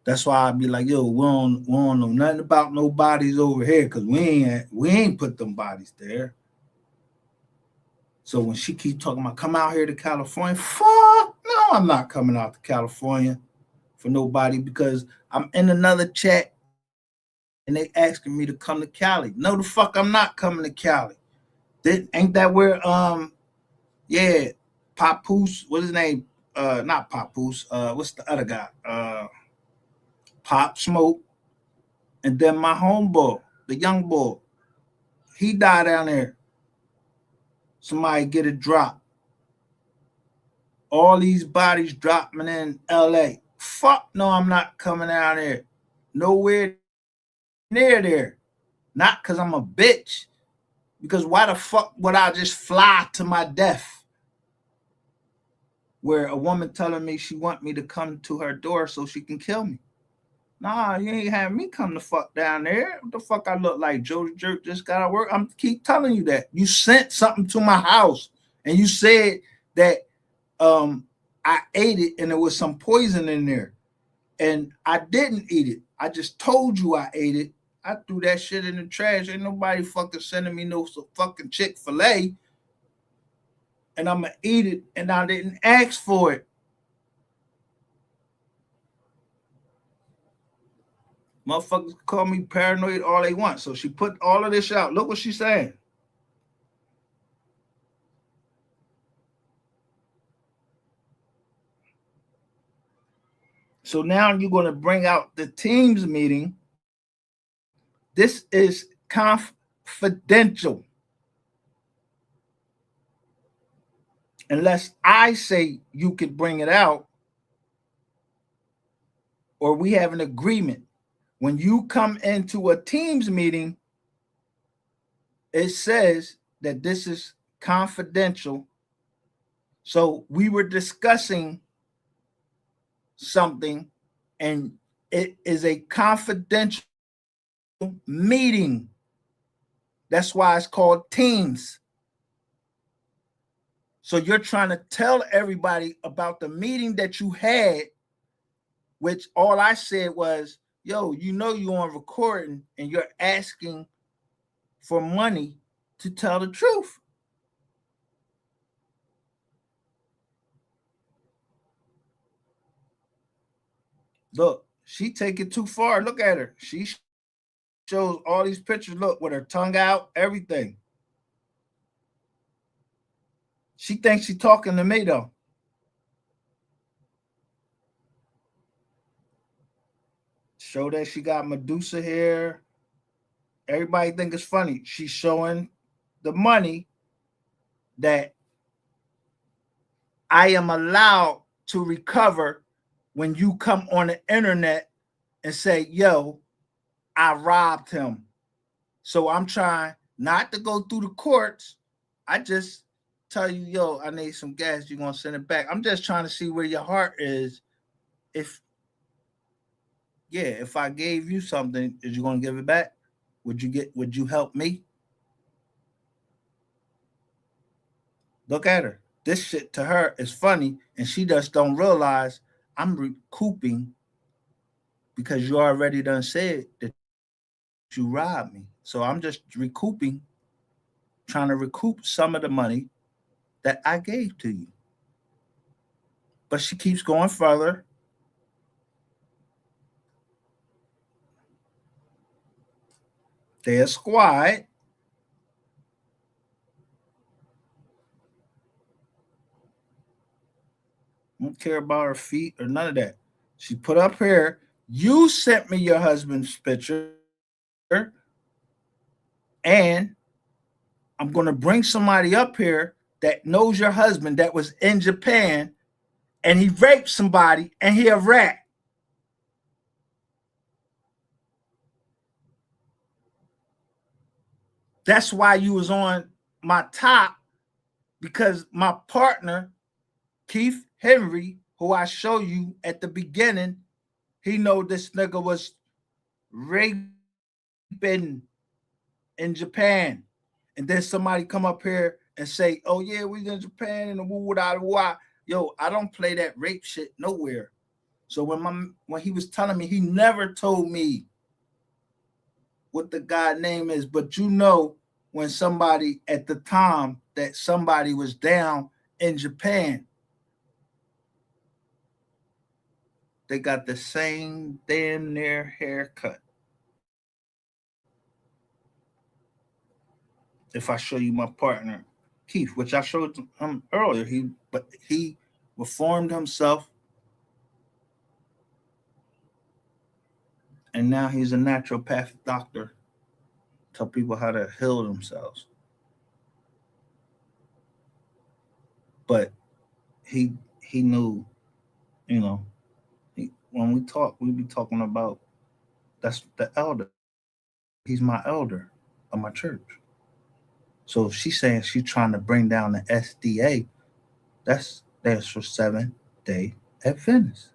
That's why I'd be like, yo, we don't know nothing about no bodies over here because we ain't put them bodies there. So when she keeps talking about come out here to California, fuck no, I'm not coming out to California for nobody because I'm in another chat and they asking me to come to Cali. No, the fuck I'm not coming to Cali. Ain't that where Papoose, what's his name? Not Papoose, what's the other guy? Pop Smoke, and then my homeboy, the young boy, he died down there. Somebody get a drop. All these bodies dropping in LA. Fuck no, I'm not coming out there. Nowhere near there. Not because I'm a bitch. Because why the fuck would I just fly to my death? Where a woman telling me she want me to come to her door so she can kill me. Nah, you ain't have me come the fuck down there. What the fuck I look like? Joe the Jerk just got to work. I'm keep telling you that. You sent something to my house and you said that I ate it and there was some poison in there. And I didn't eat it. I just told you I ate it. I threw that shit in the trash. Ain't nobody fucking sending me no fucking Chick-fil-A. And I'm going to eat it and I didn't ask for it. Motherfuckers call me paranoid all they want. So she put all of this out. Look what she's saying. So now you're going to bring out the teams meeting. This is confidential. Unless I say you could bring it out or we have an agreement. When you come into a teams meeting, it says that this is confidential. So we were discussing something and it is a confidential meeting. That's why it's called teams. So you're trying to tell everybody about the meeting that you had, which all I said was, yo, you know you're on recording and you're asking for money to tell the truth. Look, she take it too far. Look at her. She shows all these pictures. Look, with her tongue out, everything. She thinks she's talking to me, though. Show that she got Medusa hair. Everybody think it's funny. She's showing the money that I am allowed to recover when you come on the internet and say, yo, I robbed him. So I'm trying not to go through the courts I just tell you, yo, I need some gas. You're gonna send it back. I'm just trying to see where your heart is. If if I gave you something, is you gonna give it back? Would you help me? Look at her. This shit to her is funny, and she just don't realize I'm recouping because you already done said that you robbed me. So I'm just recouping, trying to recoup some of the money that I gave to you. But she keeps going further. There's squad. Don't care about her feet or none of that. She put up here, you sent me your husband's picture, and I'm going to bring somebody up here that knows your husband that was in Japan, and he raped somebody, and he a rat. That's why you was on my top, because my partner, Keith Henry, who I show you at the beginning, he know this nigga was raping in Japan. And then somebody come up here and say, oh yeah, we in Japan and the woo da wah. Yo, I don't play that rape shit nowhere. So when he was telling me, he never told me what the guy name is, but you know when somebody at the time that somebody was down in Japan, they got the same damn near haircut. If I show you my partner, Keith, which I showed him earlier, he reformed himself, and now he's a naturopathic doctor. Tell people how to heal themselves. But he knew, you know, when we talk, we be talking about that's the elder. He's my elder of my church. So if she's saying she's trying to bring down the SDA, that's for 7-Day Adventist.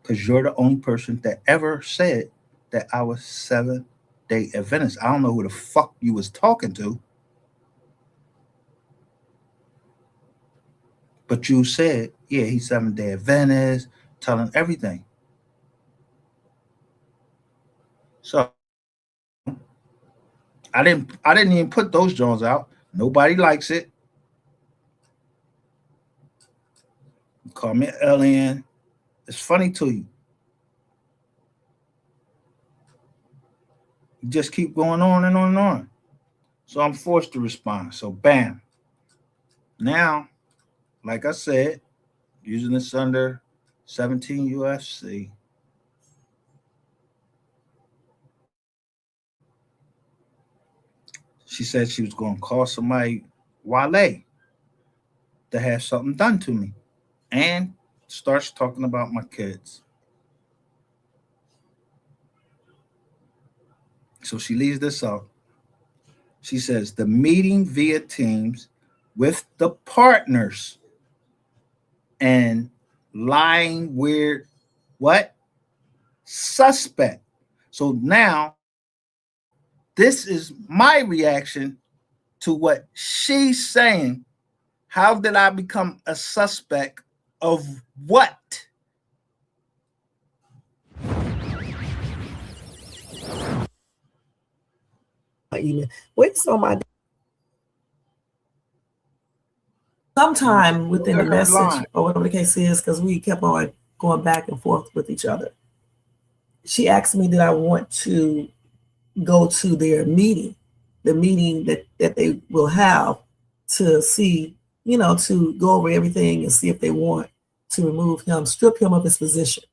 Because you're the only person that ever said that I was 7-Day Adventist. I don't know who the fuck you was talking to. But you said, yeah, he's 7-Day Adventist, telling everything. So I didn't even put those Jones out. Nobody likes it. Call me alien. It's funny to you. You just keep going on and on and on. So I'm forced to respond. So bam. Now, like I said, using this under 17 UFC. She said she was going to call somebody, Wale, to have something done to me. And starts talking about my kids. So she leaves this out. She says, the meeting via Teams with the partners and lying weird, what? Suspect. So now, this is my reaction to what she's saying. How did I become a suspect of what? Wait, so my sometime within the message or whatever the case is, because we kept on going back and forth with each other. She asked me, did I want to go to their meeting, the meeting that they will have to see, to go over everything and see if they want to remove him, strip him of his position.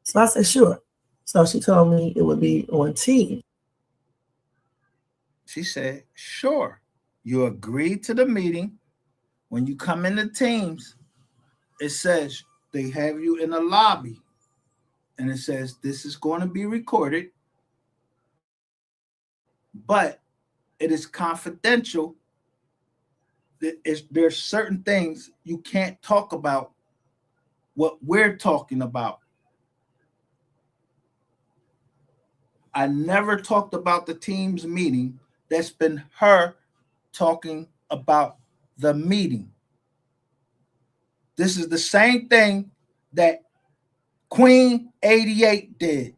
So I said, sure. So she told me it would be on Teams. She said, sure. You agreed to the meeting. When you come into Teams, it says they have you in a lobby. And it says this is going to be recorded, but it is confidential there's certain things you can't talk about what we're talking about. I never talked about the team's meeting. That's been her talking about the meeting. This is the same thing that Queen 88 did.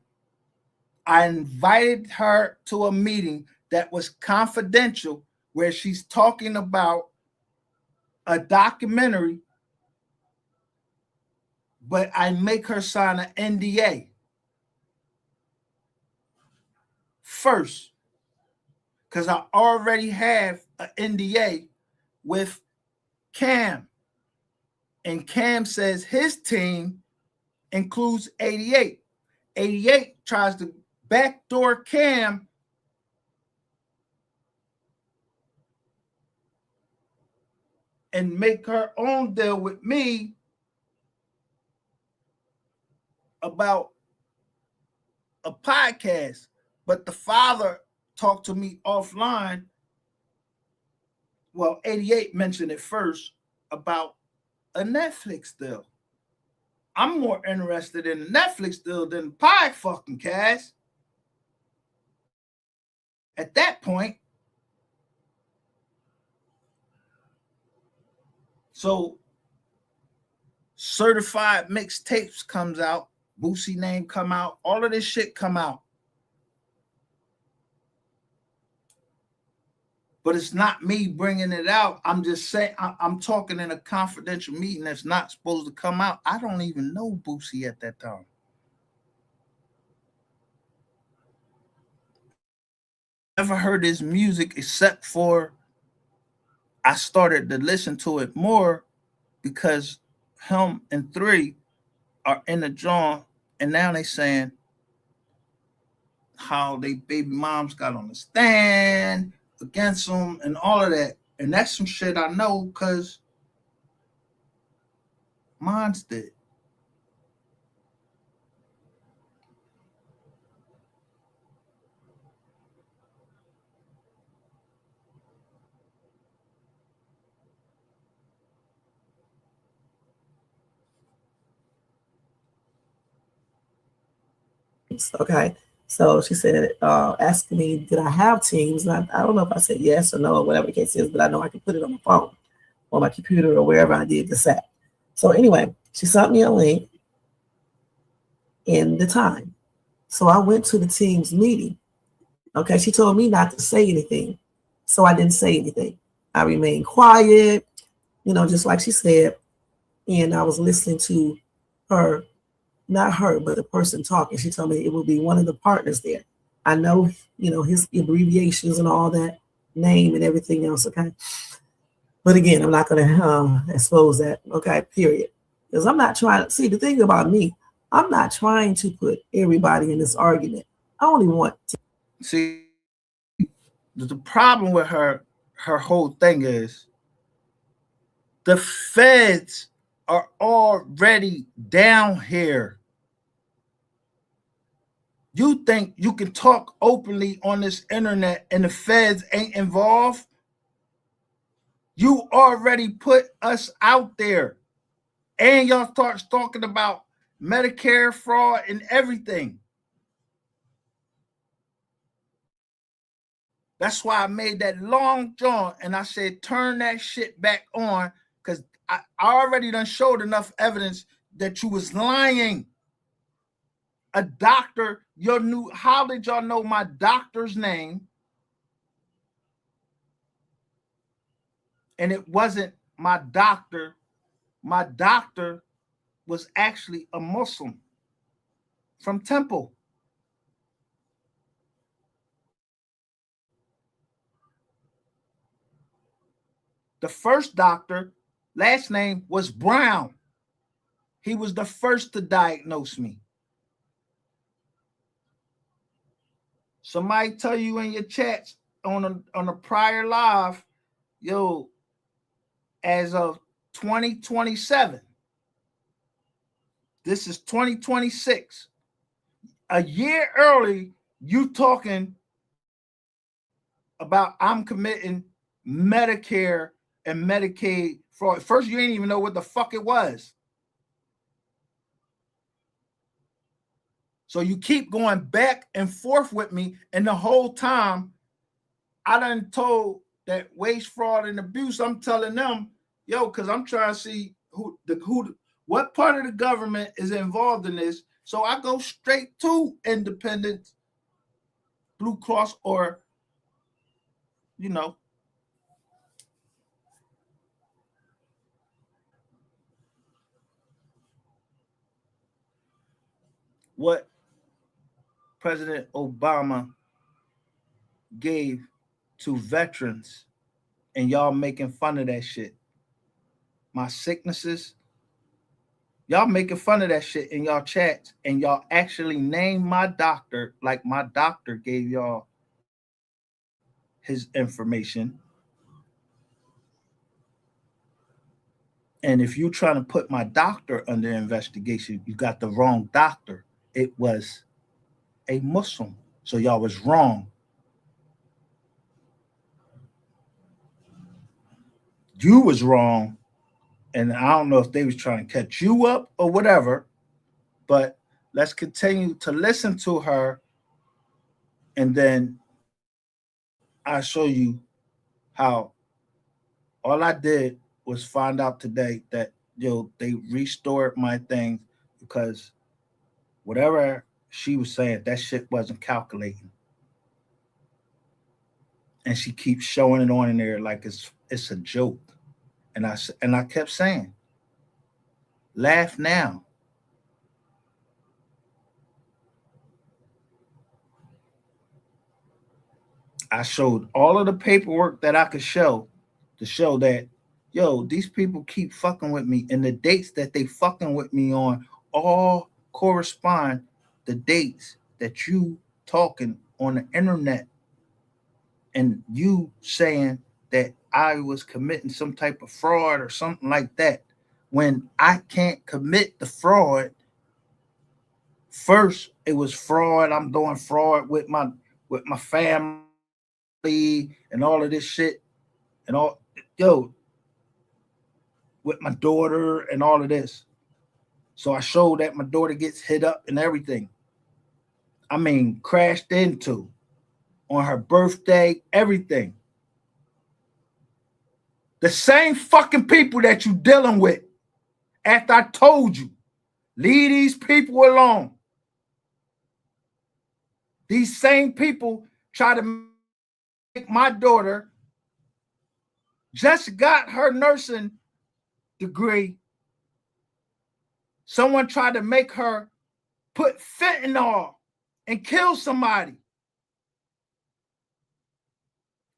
I invited her to a meeting that was confidential where she's talking about a documentary, but I make her sign an NDA first because I already have an NDA with Cam. And Cam says his team includes 88. 88 tries to backdoor Cam and make her own deal with me about a podcast. But the father talked to me offline. Well, 88 mentioned it first about a Netflix deal. I'm more interested in a Netflix deal than pie fucking cast. At that point, so certified mixtapes comes out, Boosie name come out, all of this shit come out. But it's not me bringing it out. I'm just saying, I'm talking in a confidential meeting that's not supposed to come out. I don't even know Boosie at that time. Never heard his music except for I started to listen to it more because him and 3 are in the joint, and now they saying how they baby moms got on the stand against them and all of that. And that's some shit I know because mine's did. Okay. So she said, asking me, did I have Teams? And I don't know if I said yes or no or whatever the case is, but I know I can put it on my phone or my computer or wherever I did this at. So anyway, she sent me a link in the time. So I went to the Teams meeting. Okay. She told me not to say anything. So I didn't say anything. I remained quiet, just like she said. And I was listening to her. Not her, but the person talking. She told me it will be one of the partners there. I know, his abbreviations and all that, name and everything else, okay? But again, I'm not going to expose that, okay, period. Because I'm not trying to, see, the thing about me, I'm not trying to put everybody in this argument. I only want to. See, the problem with her whole thing is the feds are already down here. You think you can talk openly on this internet and the feds ain't involved? You already put us out there. And y'all start talking about Medicare fraud and everything. That's why I made that long jaunt and I said, turn that shit back on, because I already done showed enough evidence that you was lying. A doctor, how did y'all know my doctor's name? And it wasn't my doctor. My doctor was actually a Muslim from Temple. The first doctor, last name was Brown. He was the first to diagnose me. Somebody tell you in your chats on a prior live, yo, as of 2027, this is 2026. A year early, you talking about I'm committing Medicare and Medicaid fraud. First, you didn't even know what the fuck it was. So you keep going back and forth with me, and the whole time I done told that waste, fraud, and abuse. I'm telling them, yo, because I'm trying to see what part of the government is involved in this. So I go straight to Independence, Blue Cross, or what President Obama gave to veterans, and y'all making fun of that shit. My sicknesses, y'all making fun of that shit in y'all chats, and y'all actually name my doctor like my doctor gave y'all his information. And if you trying to put my doctor under investigation, you got the wrong doctor. It was a Muslim. So y'all was wrong. You was wrong. And I don't know if they was trying to catch you up or whatever, but let's continue to listen to her. And then I'll show you how all I did was find out today that they restored my things, because whatever she was saying, that shit wasn't calculating. And she keeps showing it on in there like it's a joke. And I kept saying, laugh now. I showed all of the paperwork that I could show to show that, these people keep fucking with me, and the dates that they fucking with me on all correspond the dates that you talking on the internet, and you saying that I was committing some type of fraud or something like that, when I can't commit the fraud. First, it was fraud. I'm doing fraud with my family and all of this shit, and all with my daughter and all of this. So I showed that my daughter gets hit up and everything. I mean, crashed into on her birthday, everything. The same fucking people that you dealing with, after I told you, leave these people alone. These same people try to make my daughter just got her nursing degree. Someone tried to make her put fentanyl and kill somebody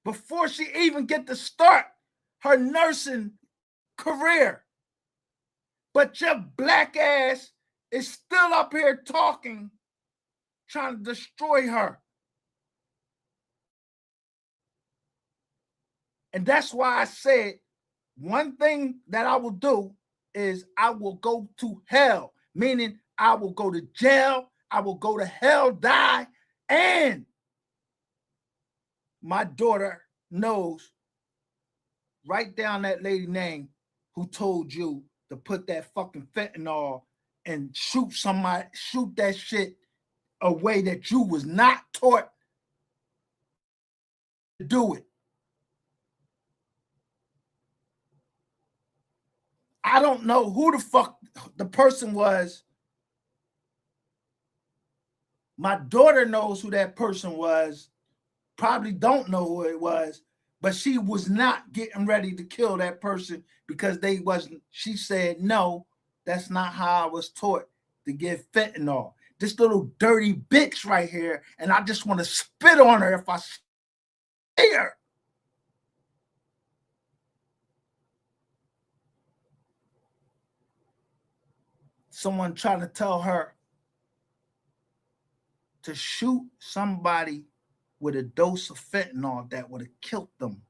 before she even get to start her nursing career. But your black ass is still up here talking, trying to destroy her. And that's why I said, one thing that I will do is I will go to hell, meaning I will go to jail, I will go to hell, die, and my daughter knows. Write down that lady name who told you to put that fucking fentanyl and shoot that shit a way that you was not taught to do it. I don't know who the fuck the person was. My daughter knows who that person was. Probably don't know who it was, but she was not getting ready to kill that person because they wasn't. She said, no, that's not how I was taught to give fentanyl. This little dirty bitch right here, and I just want to spit on her if I see her. Someone trying to tell her to shoot somebody with a dose of fentanyl that would have killed them.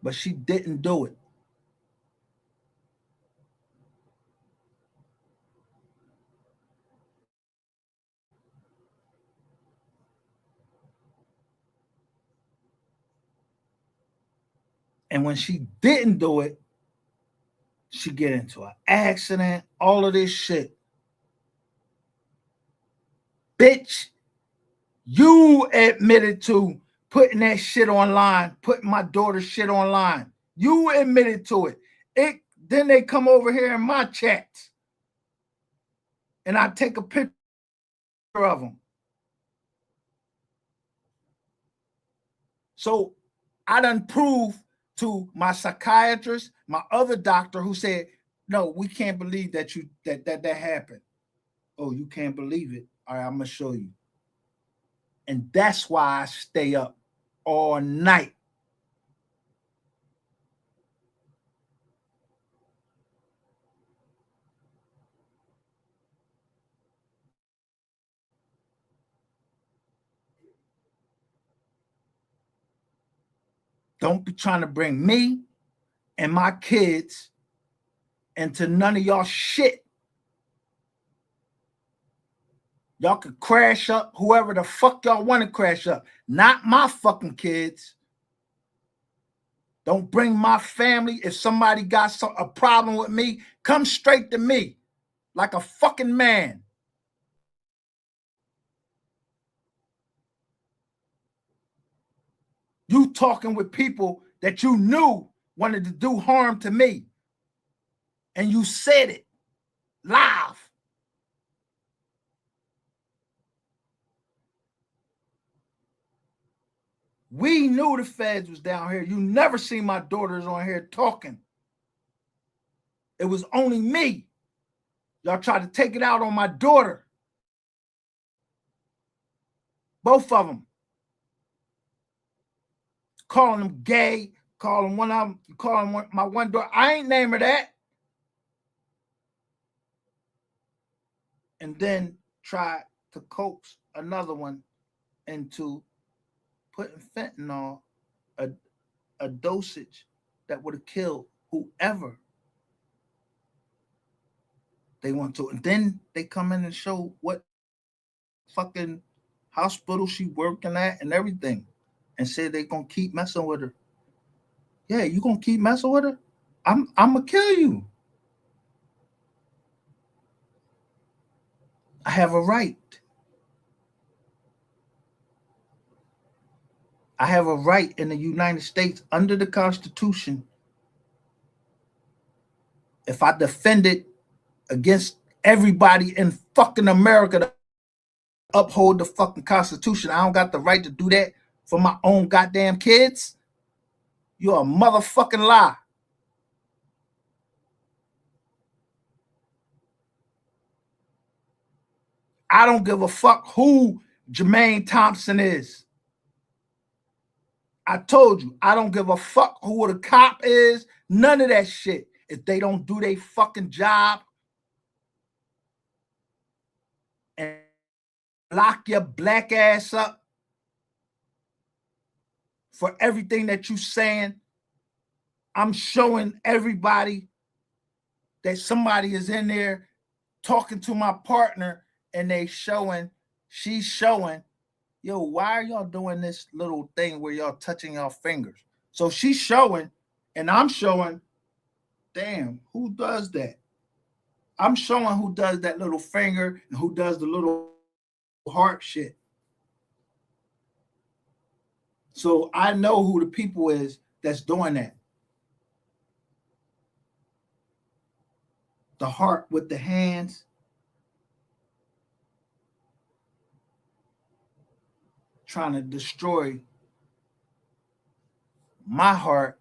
But she didn't do it. And when she didn't do it, she get into an accident, all of this shit. Bitch, you admitted to putting that shit online, putting my daughter's shit online. You admitted to it. Then they come over here in my chats, and I take a picture of them. So I done proved to my psychiatrist, my other doctor, who said, no, we can't believe that that happened. Oh, you can't believe it? All right, I'm gonna show you. And that's why I stay up all night. Don't be trying to bring me and my kids into none of y'all shit. Y'all could crash up whoever the fuck y'all want to crash up. Not my fucking kids. Don't bring my family. If somebody got a problem with me, come straight to me like a fucking man. You talking with people that you knew wanted to do harm to me. And you said it live. We knew the feds was down here. You never seen my daughters on here talking. It was only me. Y'all tried to take it out on my daughter. Both of them. Calling them gay, calling one of them, calling my one daughter. I ain't name her that. And then try to coax another one into putting fentanyl, a dosage that would have killed whoever they want to. And then they come in and show what fucking hospital she working at and everything, and say they gonna keep messing with her. Yeah, you gonna keep messing with her? I'm gonna kill you. I have a right. I have a right in the United States under the Constitution. If I defend it against everybody in fucking America to uphold the fucking Constitution, I don't got the right to do that for my own goddamn kids? You're a motherfucking lie. I don't give a fuck who Jermaine Thompson is. I told you, I don't give a fuck who the cop is. None of that shit. If they don't do their fucking job and lock your black ass up for everything that you saying, I'm showing everybody that somebody is in there talking to my partner, and she's showing, yo, why are y'all doing this little thing where y'all touching y'all fingers? So she's showing, and I'm showing, damn, who does that? I'm showing who does that little finger and who does the little heart shit. So I know who the people is that's doing that. The heart with the hands. Trying to destroy my heart,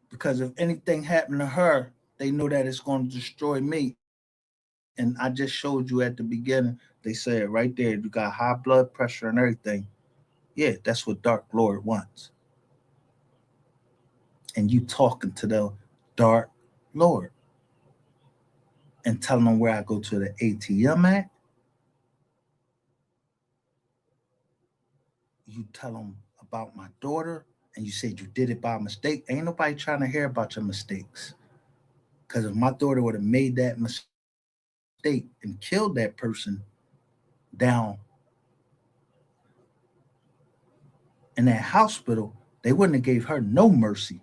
because if anything happened to her, they know that it's going to destroy me. And I just showed you at the beginning, they said right there, you got high blood pressure and everything. Yeah, that's what Dark Lord wants. And you talking to the Dark Lord and telling them where I go to the ATM at. You tell them about my daughter, and you said you did it by mistake. Ain't nobody trying to hear about your mistakes. Because if my daughter would have made that mistake and killed that person down in that hospital, they wouldn't have gave her no mercy.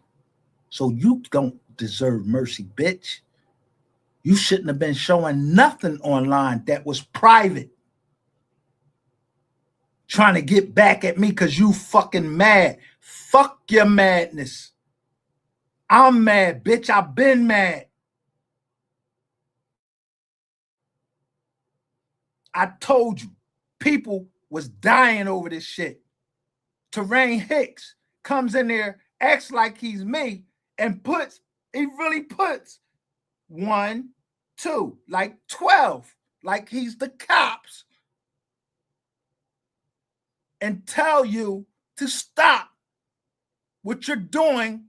So you don't deserve mercy, bitch. You shouldn't have been showing nothing online that was private. Trying to get back at me because you fucking mad. Fuck your madness. I'm mad, bitch. I've been mad. I told you, people was dying over this shit. Terrain Hicks comes in there, acts like he's me, and he really puts 1, 2, like 12, like he's the cops, and tell you to stop what you're doing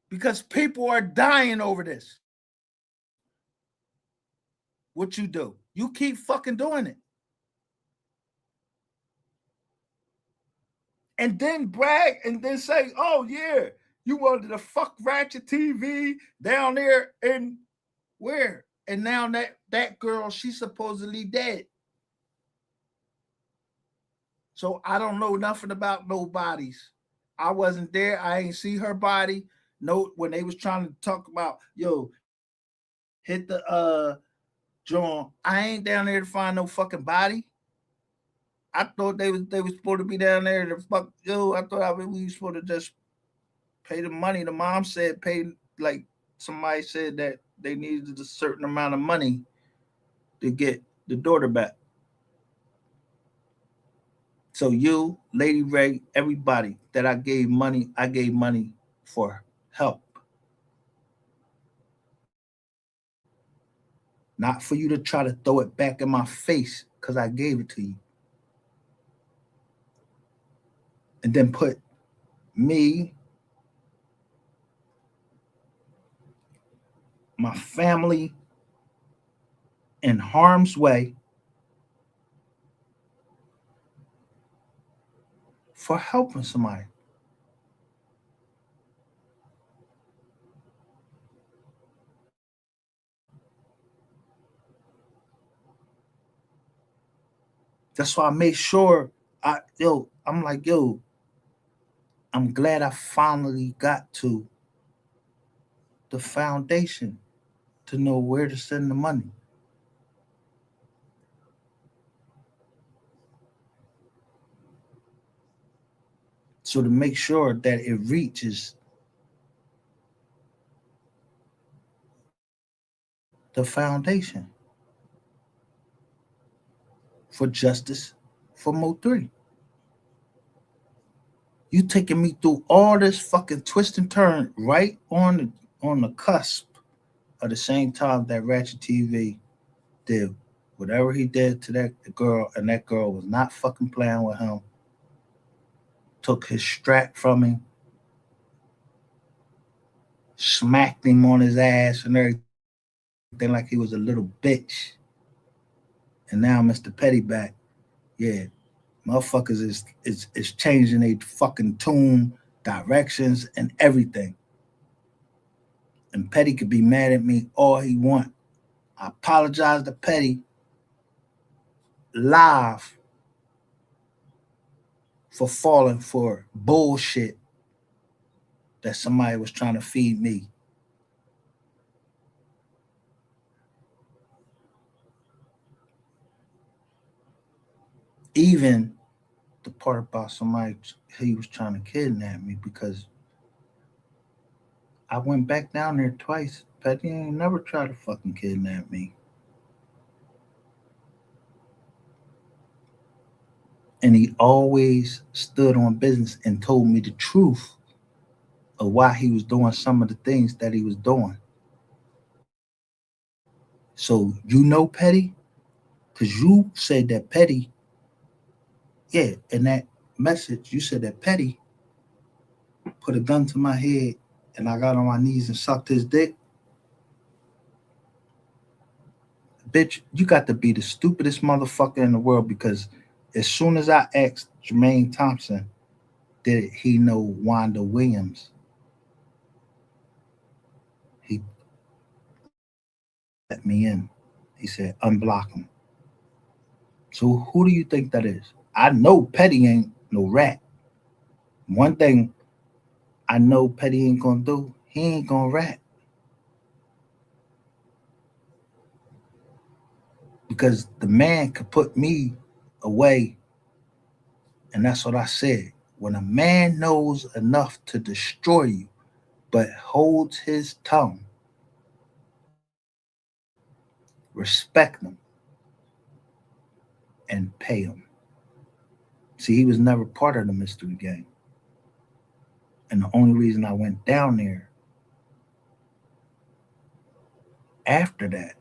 because people are dying over this. What you do? You keep fucking doing it. And then brag and then say, oh yeah, you wanted to fuck Ratchet TV down there in where? And now that girl, she's supposedly dead. So I don't know nothing about no bodies. I wasn't there. I ain't see her body. No, when they was trying to talk about, yo, hit the John, I ain't down there to find no fucking body. I thought they was supposed to be down there to fuck, yo. I thought we was supposed to just pay the money. The mom said pay, like somebody said that they needed a certain amount of money to get the daughter back. So you, Lady Ray, everybody that I gave money for help. Not for you to try to throw it back in my face because I gave it to you. And then put me, my family in harm's way for helping somebody. That's why I made sure I'm like, I'm glad I finally got to the foundation to know where to send the money. So to make sure that it reaches the foundation for justice for Mo3. You taking me through all this fucking twist and turn right on the cusp of the same time that Ratchet TV did whatever he did to that girl, and that girl was not fucking playing with him. Took his strap from him, smacked him on his ass and everything like he was a little bitch. And now Mr. Petty back. Yeah, motherfuckers is changing their fucking tune, directions, and everything. And Petty could be mad at me all he want. I apologize to Petty live for falling for bullshit that somebody was trying to feed me. Even the part about somebody he was trying to kidnap me, because I went back down there twice. Petty ain't never tried to fucking kidnap me. And he always stood on business and told me the truth of why he was doing some of the things that he was doing. So you know Petty? Because you said that Petty, yeah, in that message, you said that Petty put a gun to my head and I got on my knees and sucked his dick. Bitch, you got to be the stupidest motherfucker in the world, because as soon as I asked Jermaine Thompson, did he know Wanda Williams? He let me in. He said, unblock him. So who do you think that is? I know Petty ain't no rat. One thing I know Petty ain't gonna do, he ain't gonna rat. Because the man could put me away, and that's what I said. When a man knows enough to destroy you, but holds his tongue, respect him and pay him. See, he was never part of the mystery game. And the only reason I went down there after that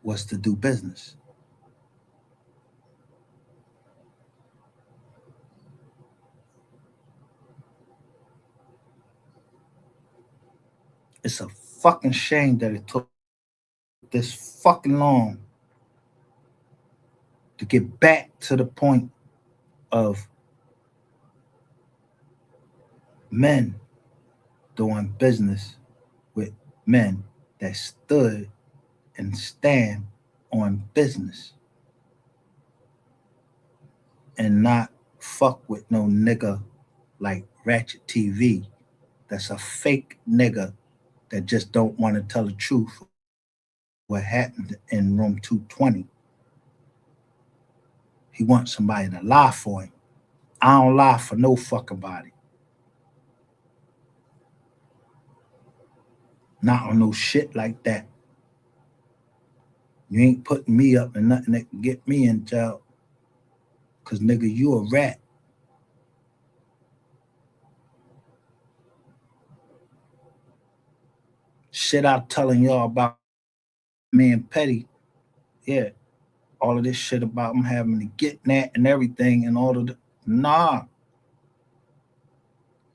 was to do business. It's a fucking shame that it took this fucking long to get back to the point of men doing business with men that stood and stand on business and not fuck with no nigga like Ratchet TV that's a fake nigga that just don't want to tell the truth what happened in room 220. He wants somebody to lie for him. I don't lie for no fucking body. Not on no shit like that. You ain't putting me up in nothing that can get me in jail. Cause nigga, you a rat. Shit I'm telling y'all about me and Petty. Yeah. All of this shit about him having to get that and everything and all of the nah.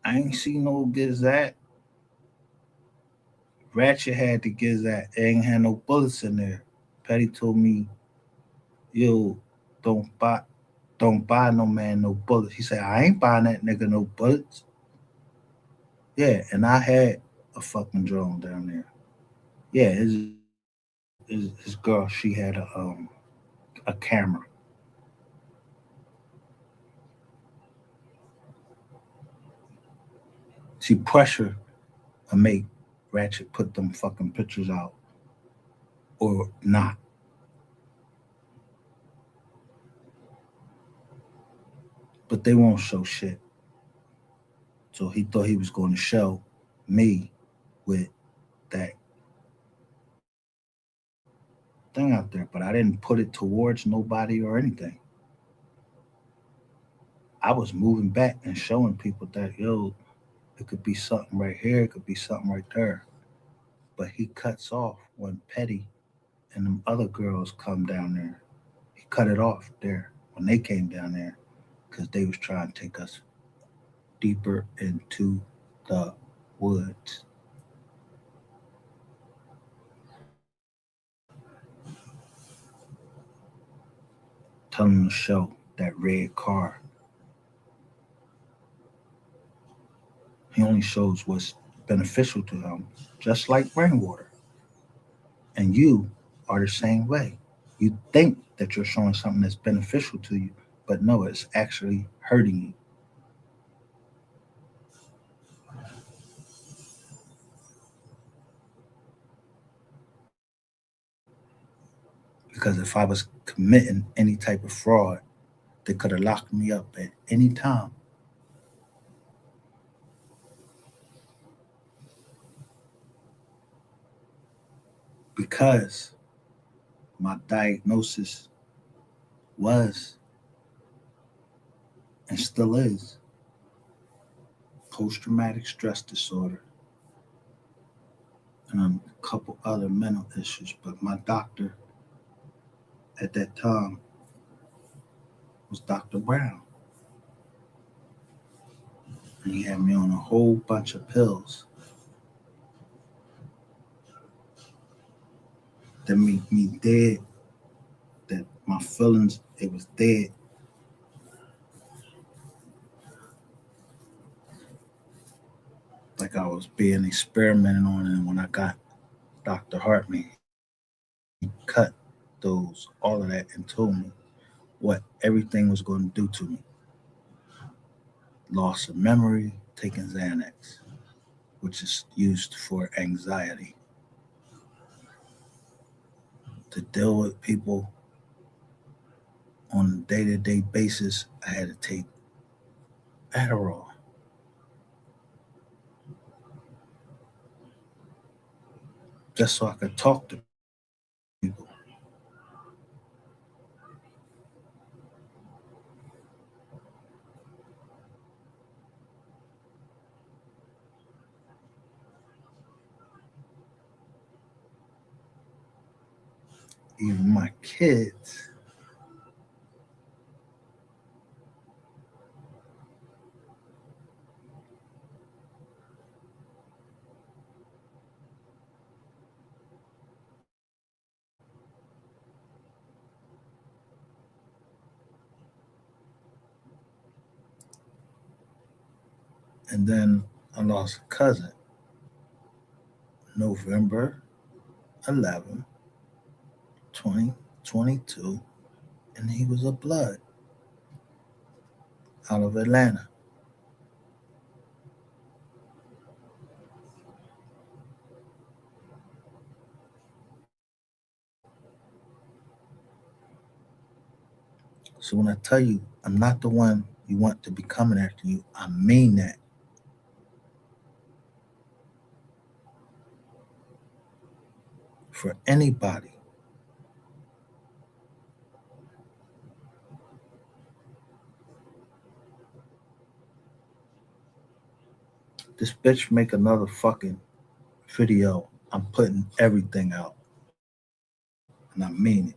I ain't seen no Gizat. Ratchet had the Gizat. They ain't had no bullets in there. Petty told me, yo, don't buy no man no bullets. He said, I ain't buying that nigga no bullets. Yeah, and I had a fucking drone down there. Yeah, his girl, she had a camera. See, pressure to make Ratchet put them fucking pictures out or not. But they won't show shit. So he thought he was going to show me with that thing out there, but I didn't put it towards nobody or anything. I was moving back and showing people that, yo, it could be something right here, it could be something right there. But he cuts off when Petty and them other girls come down there. He cut it off there when they came down there because they was trying to take us deeper into the woods. Tell them to show that red car. He only shows what's beneficial to him, just like rainwater. And you are the same way. You think that you're showing something that's beneficial to you, but no, it's actually hurting you. Because if I was committing any type of fraud, they could have locked me up at any time. Because my diagnosis was and still is post-traumatic stress disorder and a couple other mental issues. But my doctor at that time was Dr. Brown. And he had me on a whole bunch of pills that make me dead, that my feelings, it was dead. Like I was being experimented on, and when I got Dr. Hartman, he cut those, all of that, and told me, what everything was going to do to me. Loss of memory, taking Xanax, which is used for anxiety. To deal with people on a day-to-day basis, I had to take Adderall. Just so I could talk to people. Even my kids. And then I lost a cousin, November 11, 2022, and he was a blood out of Atlanta. So when I tell you I'm not the one you want to be coming after you, I mean that. For anybody. This bitch make another fucking video. I'm putting everything out. And I mean it.